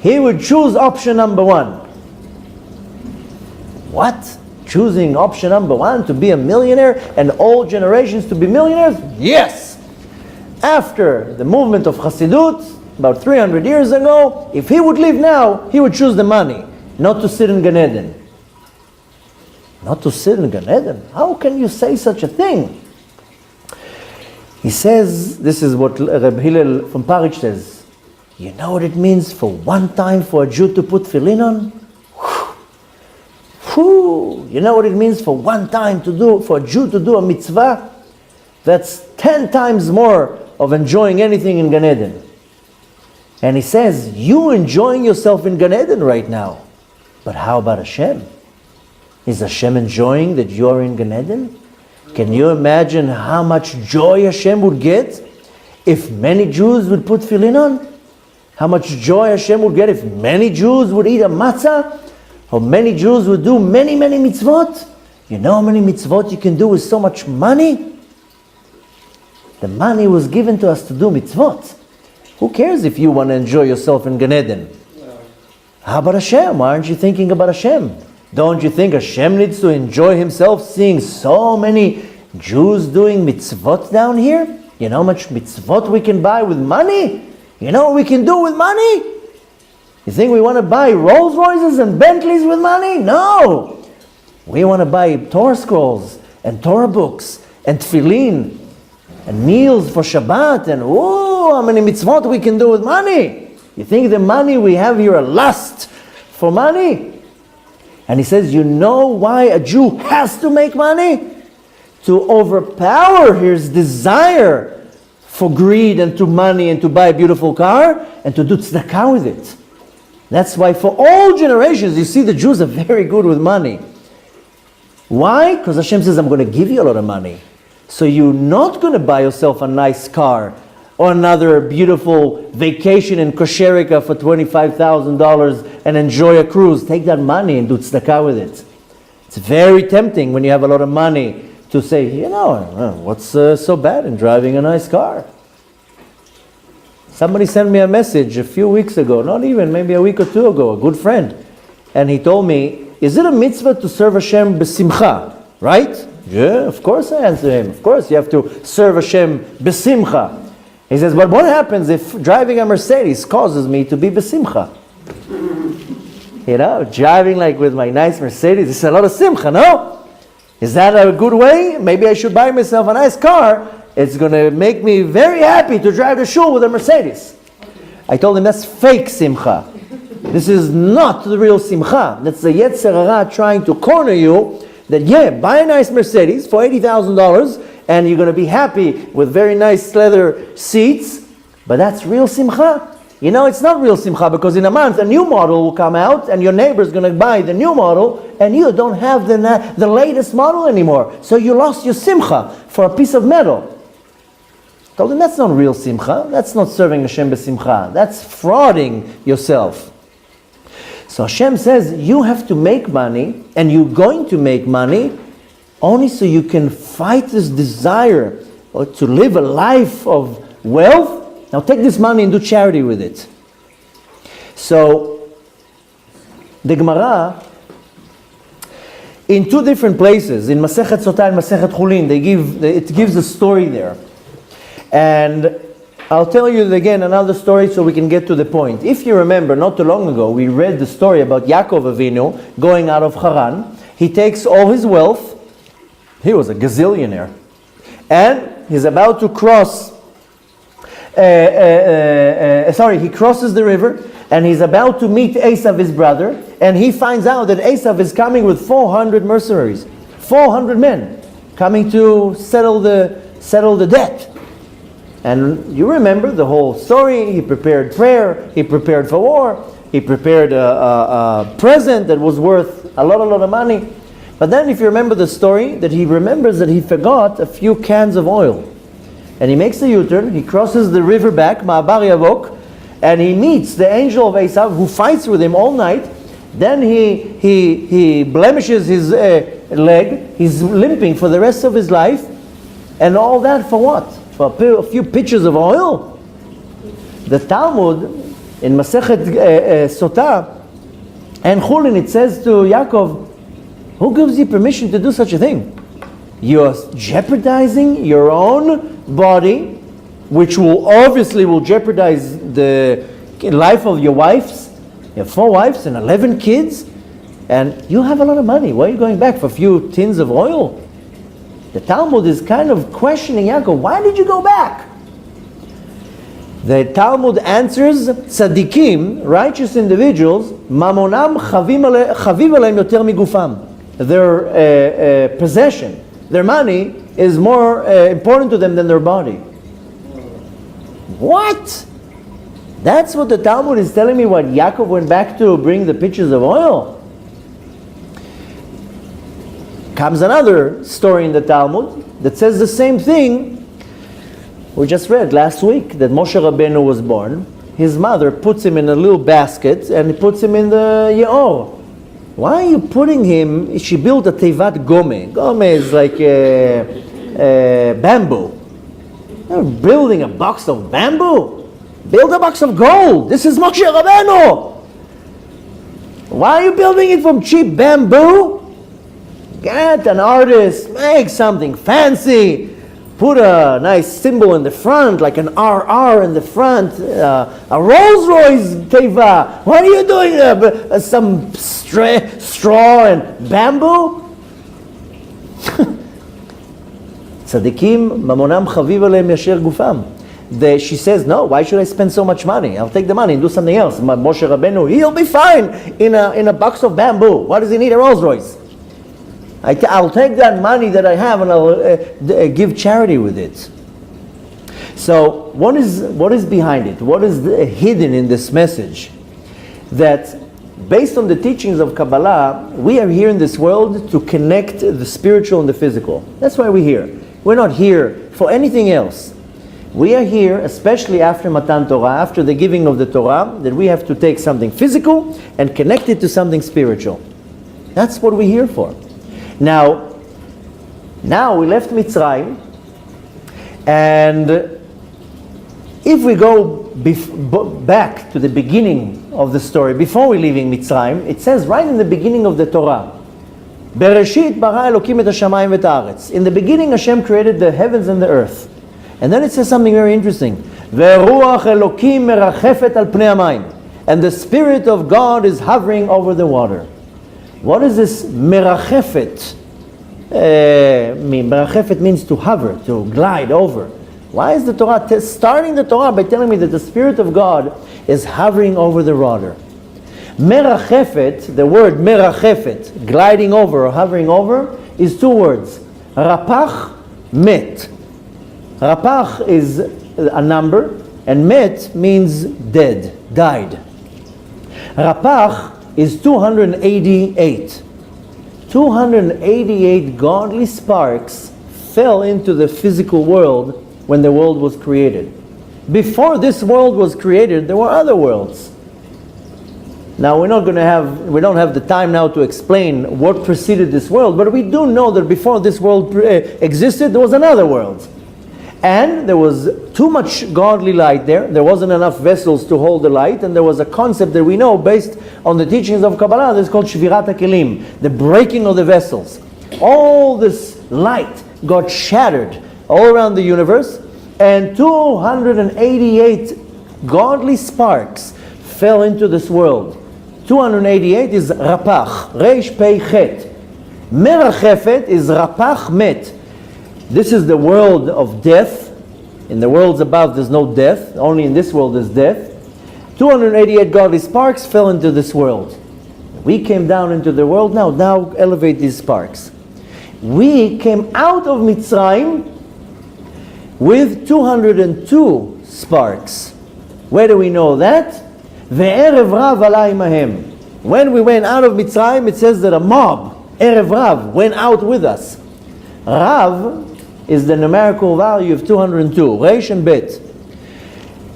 he would choose option number one. What? Choosing option number one to be a millionaire and all generations to be millionaires? Yes! After the movement of Chassidut, about 300 years ago, if he would live now, he would choose the money, not to sit in Gan Eden. Not to sit in Gan Eden? How can you say such a thing? He says, this is what Rabbi Hillel from Parich says, you know what it means for one time for a Jew to put tefillin on? Whew. You know what it means for one time for a Jew to do a mitzvah? That's 10 times more of enjoying anything in Gan Eden. And he says, you enjoying yourself in Gan Eden right now. But how about Hashem? Is Hashem enjoying that you're in Gan Eden? Can you imagine how much joy Hashem would get if many Jews would put tefillin on? How much joy Hashem would get if many Jews would eat a matzah? Or many Jews would do many, many mitzvot? You know how many mitzvot you can do with so much money? The money was given to us to do mitzvot. Who cares if you want to enjoy yourself in Gan Eden? How about Hashem? Why aren't you thinking about Hashem? Don't you think Hashem needs to enjoy himself seeing so many Jews doing mitzvot down here? You know how much mitzvot we can buy with money? You know what we can do with money? You think we want to buy Rolls Royces and Bentleys with money? No! We want to buy Torah scrolls and Torah books and tefillin and meals for Shabbat and how many mitzvot we can do with money? You think the money we have here a lust for money? And he says, you know why a Jew has to make money? To overpower his desire for greed and to money and to buy a beautiful car and to do tzedakah with it. That's why for all generations, you see the Jews are very good with money. Why? Because Hashem says, I'm going to give you a lot of money. So you're not going to buy yourself a nice car or another beautiful vacation in Costa Rica for $25,000 and enjoy a cruise. Take that money and do tzedakah with it. It's very tempting when you have a lot of money to say, what's so bad in driving a nice car? Somebody sent me a message a few weeks ago, not even, maybe a week or two ago, a good friend. And he told me, is it a mitzvah to serve Hashem b'simcha? Right? Yeah, of course I answer him. Of course you have to serve Hashem b'simcha. He says, but what happens if driving a Mercedes causes me to be b'simcha? You know, driving like with my nice Mercedes, it's a lot of simcha, no? Is that a good way? Maybe I should buy myself a nice car. It's going to make me very happy to drive to shul with a Mercedes. I told him that's fake simcha. This is not the real simcha. That's the Yetzer Hara trying to corner you that, yeah, buy a nice Mercedes for $80,000 and you're going to be happy with very nice leather seats. But that's real simcha. You know, it's not real simcha because in a month a new model will come out and your neighbor's going to buy the new model and you don't have the latest model anymore. So you lost your simcha for a piece of metal. I told him that's not real simcha. That's not serving Hashem b'simcha. That's frauding yourself. So Hashem says you have to make money and you're going to make money only so you can fight this desire to live a life of wealth. Now take this money and do charity with it. So, the Gemara, in two different places, in Masechet Sotah and Masechet Chulin, it gives a story there. And I'll tell you again another story so we can get to the point. If you remember, not too long ago, we read the story about Yaakov Avinu going out of Haran. He takes all his wealth. He was a gazillionaire. And he's about to cross he crosses the river and he's about to meet Esav, his brother, and he finds out that Esav is coming with 400 mercenaries, 400 men coming to settle the debt. And you remember the whole story. He prepared prayer, he prepared for war, he prepared a present that was worth a lot of money. But then if you remember the story, that he remembers that he forgot a few cans of oil. And he makes a U-turn, he crosses the river back, Ma'abar Yavok, and he meets the angel of Esav who fights with him all night. Then he blemishes his leg, he's limping for the rest of his life. And all that for what? For a few pitchers of oil? The Talmud in Masechet Sotah and Chulin, it says to Yaakov, who gives you permission to do such a thing? You're jeopardizing your own body, which will obviously jeopardize the life of your wives. You have 4 wives and 11 kids, and you have a lot of money. Why are you going back for a few tins of oil? The Talmud is kind of questioning Yaakov. Why did you go back? The Talmud answers, tzaddikim, righteous individuals, mamonam chaviv aleim yoter migufam. Their possession, their money is more important to them than their body. What? That's what the Talmud is telling me what Yaakov went back to bring the pitchers of oil. Comes another story in the Talmud that says the same thing. We just read last week that Moshe Rabbeinu was born. His mother puts him in a little basket and he puts him in the Yeor. Why are you putting him? She built a tevat gome. Gome is like bamboo. You're building a box of bamboo? Build a box of gold. This is Moshe Rabbeinu. Why are you building it from cheap bamboo? Get an artist, make something fancy. Put a nice symbol in the front, like an RR in the front, a Rolls Royce teva. What are you doing? Some straw and bamboo? Tzadikim, mamonam chaviv aleim yasher gufam. She says, no, why should I spend so much money? I'll take the money and do something else. Moshe Rabbeinu, he'll be fine in a box of bamboo. Why does he need a Rolls Royce? I'll take that money that I have and I'll give charity with it. So what is behind it? What is hidden in this message? That based on the teachings of Kabbalah, we are here in this world to connect the spiritual and the physical. That's why we're here. We're not here for anything else. We are here, especially after Matan Torah, after the giving of the Torah, that we have to take something physical and connect it to something spiritual. That's what we're here for. Now we left Mitzrayim, and If we go back to the beginning of the story, before we leaving Mitzrayim, it says right in the beginning of the Torah, Bereshit bara Elokim et hashamayim v'et haaretz. In the beginning, Hashem created the heavens and the earth. And then it says something very interesting. Ve'ruach Elokim merachefet al pnei hamayim. And the Spirit of God is hovering over the water. What does this merachefet mean? Merachefet means to hover, to glide over. Why is the Torah starting the Torah by telling me that the Spirit of God is hovering over the water? Merachefet, the word merachefet, gliding over or hovering over, is two words. Rapach, met. Rapach is a number, and met means dead, died. Rapach is 288. 288 godly sparks fell into the physical world when the world was created. Before this world was created, there were other worlds. Now we don't have the time now to explain what preceded this world, but we do know that before this world existed, there was another world. And there was too much godly light there. There wasn't enough vessels to hold the light, and there was a concept that we know based on the teachings of Kabbalah that's called Shvirat HaKelim, the breaking of the vessels. All this light got shattered all around the universe, and 288 godly sparks fell into this world. 288 is Rapach, Reish Pei Chet. Merachefet is Rapach Met. This is the world of death. In the worlds above there's no death, only in this world there's death. 288 godly sparks fell into this world. We came down into the world now elevate these sparks. We came out of Mitzrayim with 202 sparks. Where do we know that? Ve'erev Rav ala imahem. When we went out of Mitzrayim, it says that a mob, Erev Rav, went out with us. Rav is the numerical value of 202, Reish and Bet.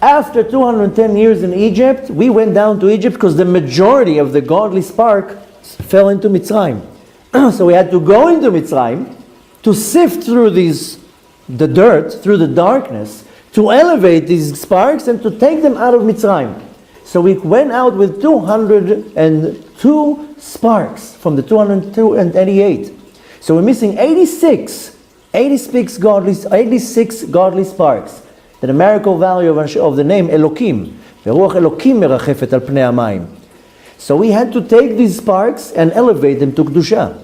After 210 years in Egypt, we went down to Egypt because the majority of the godly spark fell into Mitzrayim. So we had to go into Mitzrayim to sift through the dirt, through the darkness, to elevate these sparks and to take them out of Mitzrayim. So we went out with 202 sparks from the 288. So we're missing 86 godly sparks. The numerical value of the name Elokim. Ve'ruach Elokim merachefet al pnei hamayim. So we had to take these sparks and elevate them to Kedusha.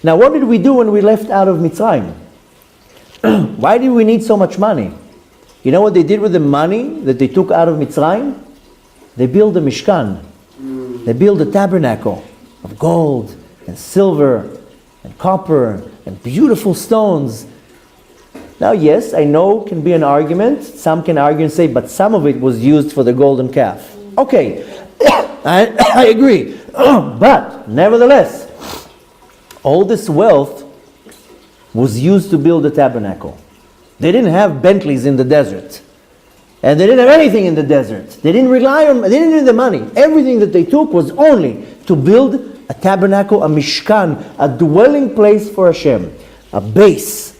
Now what did we do when we left out of Mitzrayim? Why did we need so much money? You know what they did with the money that they took out of Mitzrayim? They built a Mishkan. They built a tabernacle of gold and silver and copper and beautiful stones. Now yes, I know can be an argument. Some can argue and say, but some of it was used for the golden calf. Okay, I agree. But nevertheless, all this wealth was used to build the tabernacle. They didn't have Bentleys in the desert. And they didn't have anything in the desert. They didn't need the money. Everything that they took was only to build a tabernacle, a mishkan, a dwelling place for Hashem, a base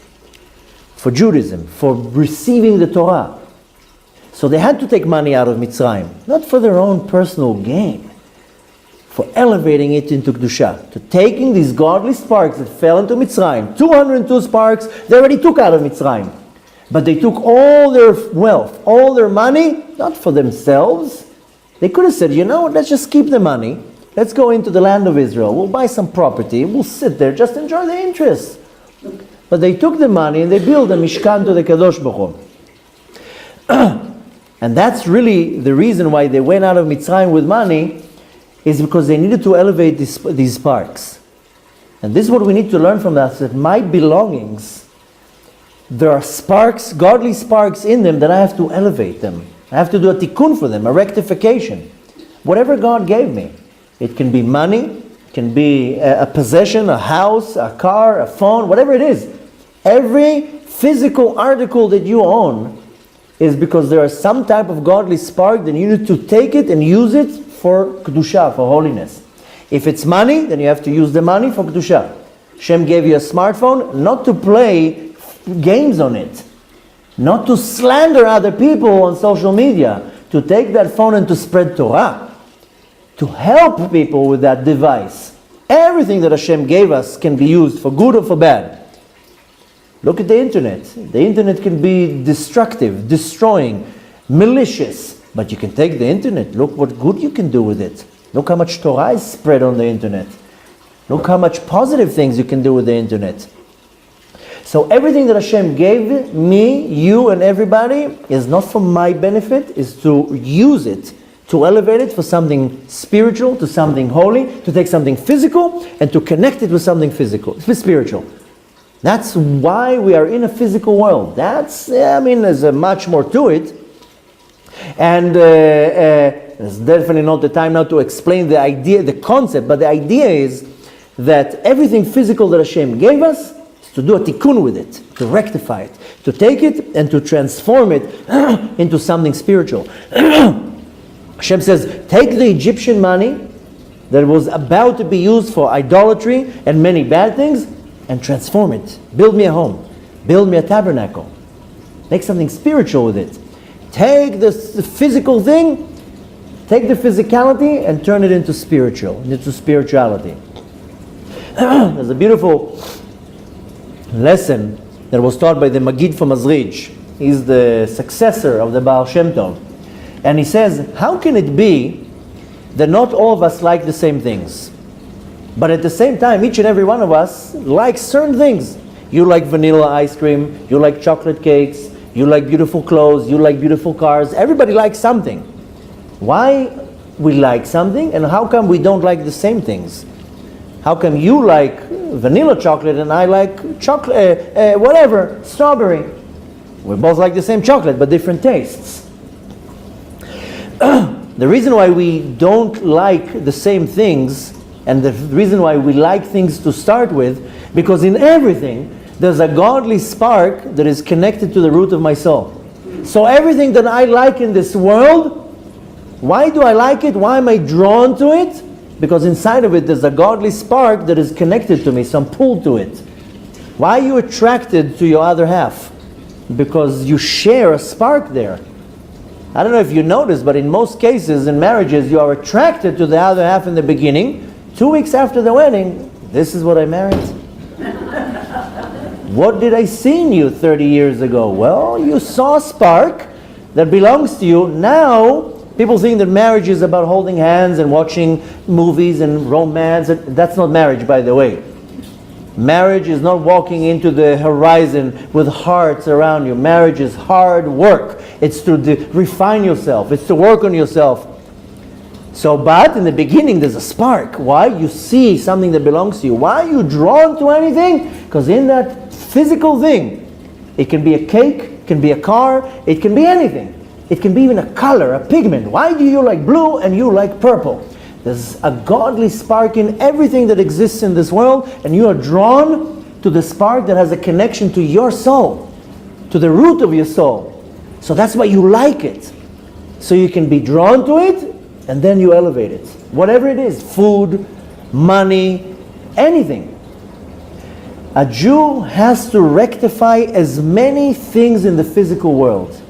for Judaism, for receiving the Torah. So they had to take money out of Mitzrayim, not for their own personal gain, for elevating it into Kedusha, to taking these godly sparks that fell into Mitzrayim. 202 sparks they already took out of Mitzrayim. But they took all their wealth, all their money, not for themselves. They could have said, you know what, let's just keep the money. Let's go into the land of Israel. We'll buy some property. We'll sit there, just enjoy the interest. But they took the money and they built a Mishkan to the Kadosh Baruch Hu. And that's really the reason why they went out of Mitzrayim with money, is because they needed to elevate these sparks. And this is what we need to learn from that my belongings, there are sparks, godly sparks in them that I have to elevate them. I have to do a tikkun for them, a rectification. Whatever God gave me. It can be money, it can be a possession, a house, a car, a phone, whatever it is. Every physical article that you own is because there is some type of godly spark, then you need to take it and use it for Kedusha, for holiness. If it's money, then you have to use the money for Kedusha. Hashem gave you a smartphone not to play games on it. not to slander other people on social media, to take that phone and to spread Torah, to help people with that device. Everything that Hashem gave us can be used for good or for bad. Look at the internet. The internet can be destructive, destroying, malicious, but you can take the internet. Look what good you can do with it. Look how much Torah is spread on the internet. Look how much positive things you can do with the internet. So everything that Hashem gave me, you, and everybody is not for my benefit, is to use it, to elevate it for something spiritual, to something holy, to take something physical and to connect it with something spiritual. That's why we are in a physical world. There's much more to it. And it's definitely not the time now to explain the idea, the concept, but the idea is that everything physical that Hashem gave us, to do a tikkun with it, to rectify it, to take it and to transform it into something spiritual. Hashem says, take the Egyptian money that was about to be used for idolatry and many bad things and transform it. Build me a home. Build me a tabernacle. Make something spiritual with it. Take the physical thing, take the physicality and turn it into spirituality. There's a beautiful lesson that was taught by the Magid from Mazrij. He's the successor of the Baal Shem Tov. And he says, how can it be that not all of us like the same things? But at the same time, each and every one of us likes certain things. You like vanilla ice cream, you like chocolate cakes, you like beautiful clothes, you like beautiful cars. Everybody likes something. Why we like something and how come we don't like the same things? How come you like vanilla chocolate and I like chocolate, strawberry? We both like the same chocolate, but different tastes. The reason why we don't like the same things, and the reason why we like things to start with, because in everything, there's a godly spark that is connected to the root of my soul. So everything that I like in this world, why do I like it? Why am I drawn to it? Because inside of it there's a godly spark that is connected to me, some pull to it. Why are you attracted to your other half? Because you share a spark there. I don't know if you noticed, but in most cases in marriages you are attracted to the other half in the beginning. 2 weeks after the wedding, this is what I married. What did I see in you 30 years ago? Well, you saw a spark that belongs to you. Now people think that marriage is about holding hands and watching movies and romance. That's not marriage, by the way. Marriage is not walking into the horizon with hearts around you. Marriage is hard work. It's to refine yourself. It's to work on yourself. So, but in the beginning there's a spark. Why? You see something that belongs to you. Why are you drawn to anything? Because in that physical thing, it can be a cake, it can be a car, it can be anything. It can be even a color, a pigment. Why do you like blue and you like purple? There's a godly spark in everything that exists in this world, and you are drawn to the spark that has a connection to your soul, to the root of your soul. So that's why you like it. So you can be drawn to it, and then you elevate it. Whatever it is, food, money, anything. A Jew has to rectify as many things in the physical world.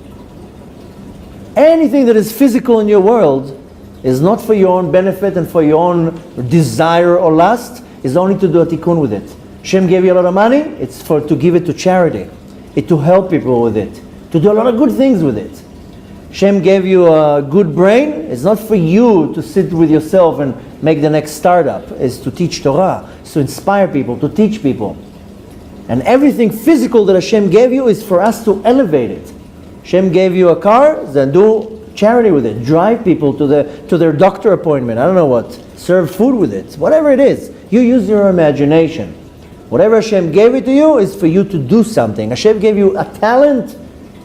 Anything that is physical in your world is not for your own benefit and for your own desire or lust, is only to do a tikkun with it. Hashem gave you a lot of money, it's to give it to charity. It's to help people with it. To do a lot of good things with it. Hashem gave you a good brain, it's not for you to sit with yourself and make the next startup. It's to teach Torah, it's to inspire people, to teach people. And everything physical that Hashem gave you is for us to elevate it. Hashem gave you a car, then do charity with it. Drive people to their doctor appointment. I don't know what. Serve food with it. Whatever it is. You use your imagination. Whatever Hashem gave it to you is for you to do something. Hashem gave you a talent.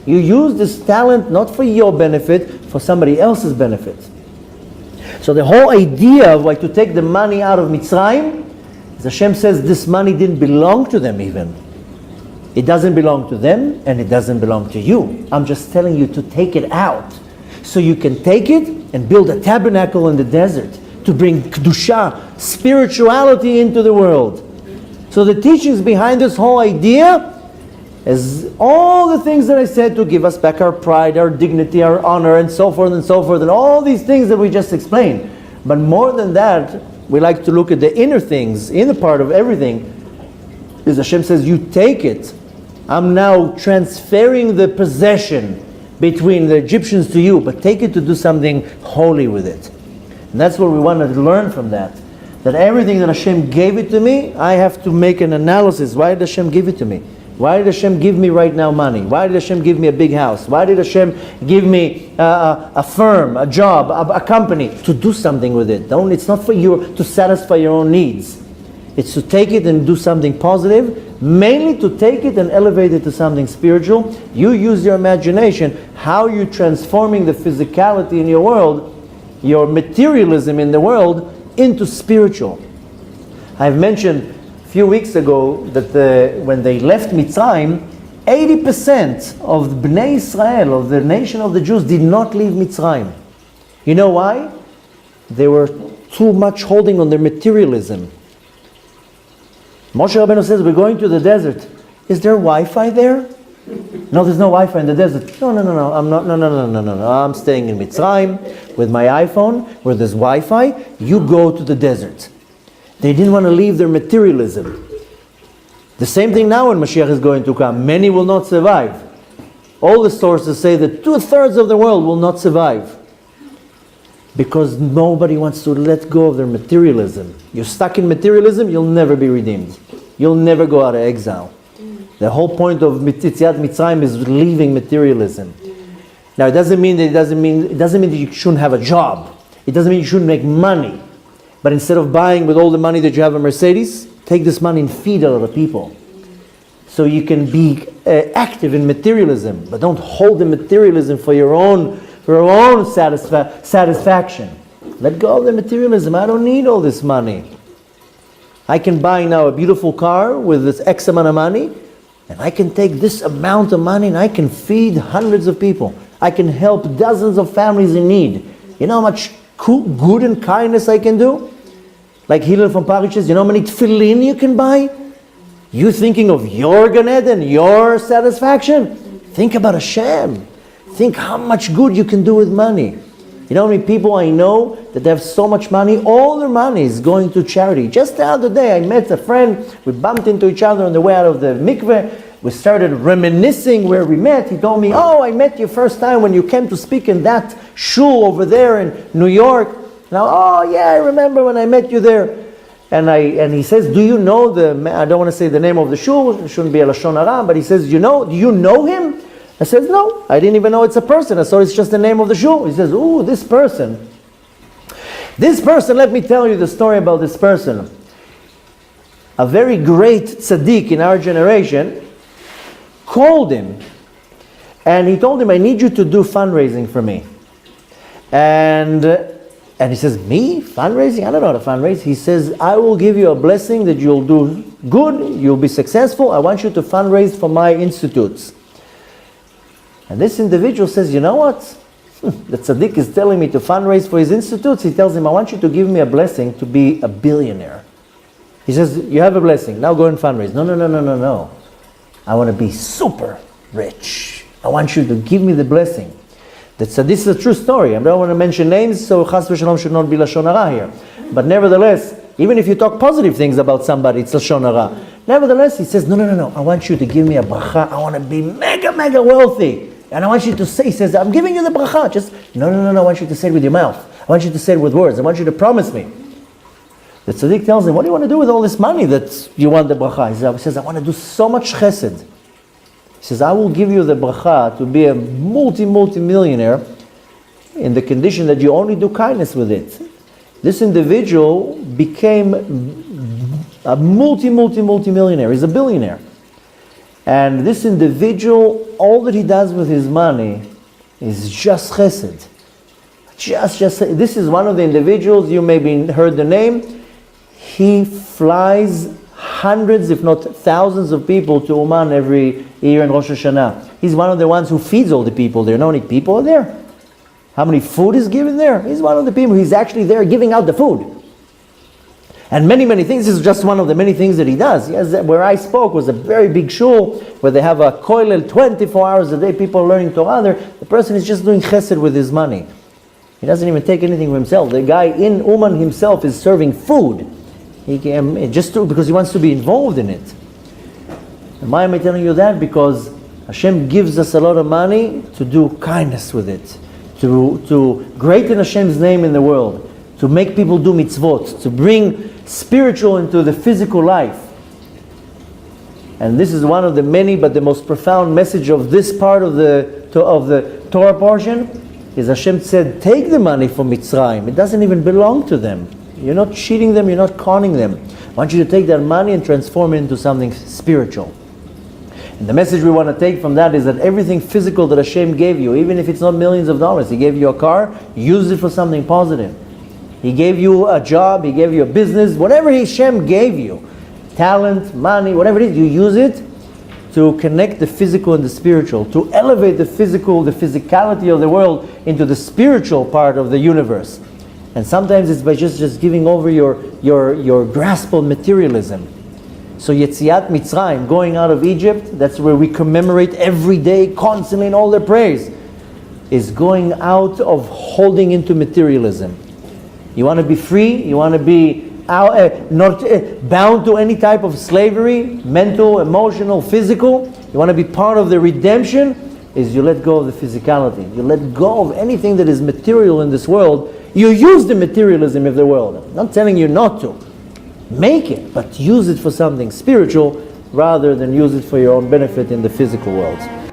You use this talent not for your benefit, for somebody else's benefit. So the whole idea of why to take the money out of Mitzrayim, is Hashem says this money didn't belong to them even. It doesn't belong to them and it doesn't belong to you. I'm just telling you to take it out. So you can take it and build a tabernacle in the desert to bring Kedusha, spirituality into the world. So the teachings behind this whole idea as all the things that I said to give us back our pride, our dignity, our honor, and so forth, and all these things that we just explained. But more than that, we like to look at the inner things, inner part of everything. Is Hashem says, you take it. I'm now transferring the possession between the Egyptians to you, but take it to do something holy with it. And that's what we want to learn from that. That everything that Hashem gave it to me, I have to make an analysis. Why did Hashem give it to me? Why did Hashem give me right now money? Why did Hashem give me a big house? Why did Hashem give me a firm, a job, a company? To do something with it. It's not for you to satisfy your own needs. It's to take it and do something positive, mainly to take it and elevate it to something spiritual. You use your imagination, how you're transforming the physicality in your world, your materialism in the world, into spiritual. I've mentioned a few weeks ago that when they left Mitzrayim, 80% of Bnei Israel, of the nation of the Jews, did not leave Mitzrayim. You know why? They were too much holding on their materialism. Moshe Rabbeinu says, we're going to the desert. Is there Wi-Fi there? No, there's no Wi-Fi in the desert. No, I'm not. No. I'm staying in Mitzrayim with my iPhone where there's Wi-Fi. You go to the desert. They didn't want to leave their materialism. The same thing now when Mashiach is going to come. Many will not survive. All the sources say that 2/3 of the world will not survive. Because nobody wants to let go of their materialism. You're stuck in materialism, you'll never be redeemed. You'll never go out of exile. The whole point of Yetziat Mitzrayim is leaving materialism. Now it doesn't mean that you shouldn't have a job. It doesn't mean you shouldn't make money. But instead of buying with all the money that you have a Mercedes, take this money and feed a lot of people. So you can be active in materialism, but don't hold the materialism for your own satisfaction. Let go of the materialism. I don't need all this money. I can buy now a beautiful car with this X amount of money, and I can take this amount of money and I can feed hundreds of people. I can help dozens of families in need. You know how much good and kindness I can do? Like Hillel from Parashat, you know how many tefillin you can buy? You thinking of your Gan Eden, your satisfaction? Think about Hashem. Think how much good you can do with money. You know how many people I know that have so much money, all their money is going to charity. Just the other day I met a friend, we bumped into each other on the way out of the mikveh, we started reminiscing where we met. He told me, oh, I met you first time when you came to speak in that shul over there in New York. Now, oh yeah, I remember when I met you there. And he says, do you know I don't want to say the name of the shul, it shouldn't be a Lashon Hara, but he says, do you know him? I says, no, I didn't even know it's a person. I thought it's just the name of the shul. He says, ooh, this person, let me tell you the story about this person. A very great tzaddik in our generation called him and he told him, I need you to do fundraising for me. And he says, me? Fundraising? I don't know how to fundraise. He says, I will give you a blessing that you'll do good, you'll be successful. I want you to fundraise for my institutes. And this individual says, you know what? The tzaddik is telling me to fundraise for his institutes. He tells him, I want you to give me a blessing to be a billionaire. He says, you have a blessing. Now go and fundraise. No. I want to be super rich. I want you to give me the blessing. This is a true story. I don't want to mention names, so Chas v'Shalom should not be Lashon Hara here. But nevertheless, even if you talk positive things about somebody, it's Lashon Hara. Nevertheless, he says, no. I want you to give me a bracha. I want to be mega wealthy. And I want you to say, he says, I'm giving you the bracha. Just, no. I want you to say it with your mouth. I want you to say it with words. I want you to promise me. The tzaddik tells him, what do you want to do with all this money that you want the bracha? He says, I want to do so much chesed. He says, I will give you the bracha to be a multi-millionaire in the condition that you only do kindness with it. This individual became a multi-millionaire. He's a billionaire. And this individual, all that he does with his money is just chesed. Just this is one of the individuals, you maybe heard the name. He flies hundreds, if not thousands of people to Oman every year in Rosh Hashanah. He's one of the ones who feeds all the people there. You know how many people are there? How many food is given there? He's one of the people. He's actually there giving out the food. And many, many things. This is just one of the many things that he does. He has, where I spoke was a very big shul where they have a koilel 24 hours a day, people are learning Torah there. The person is just doing chesed with his money. He doesn't even take anything for himself. The guy in Uman himself is serving food. Because he wants to be involved in it. And why am I telling you that? Because Hashem gives us a lot of money to do kindness with it. To greaten Hashem's name in the world. To make people do mitzvot. To bring spiritual into the physical life. And this is one of the many, but the most profound message of this part of the Torah portion is Hashem said, take the money from Mitzrayim. It doesn't even belong to them. You're not cheating them, you're not conning them. I want you to take that money and transform it into something spiritual. And the message we want to take from that is that everything physical that Hashem gave you, even if it's not millions of dollars, He gave you a car, use it for something positive. He gave you a job, He gave you a business, whatever Hashem gave you, talent, money, whatever it is, you use it to connect the physical and the spiritual, to elevate the physical, the physicality of the world into the spiritual part of the universe. And sometimes it's by just giving over your grasp on materialism. So Yetziat Mitzrayim, going out of Egypt, that's where we commemorate every day, constantly in all their praise, is going out of holding into materialism. You want to be free, you want to be not bound to any type of slavery, mental, emotional, physical. You want to be part of the redemption, is you let go of the physicality. You let go of anything that is material in this world. You use the materialism of the world. I'm not telling you not to. Make it, but use it for something spiritual rather than use it for your own benefit in the physical world.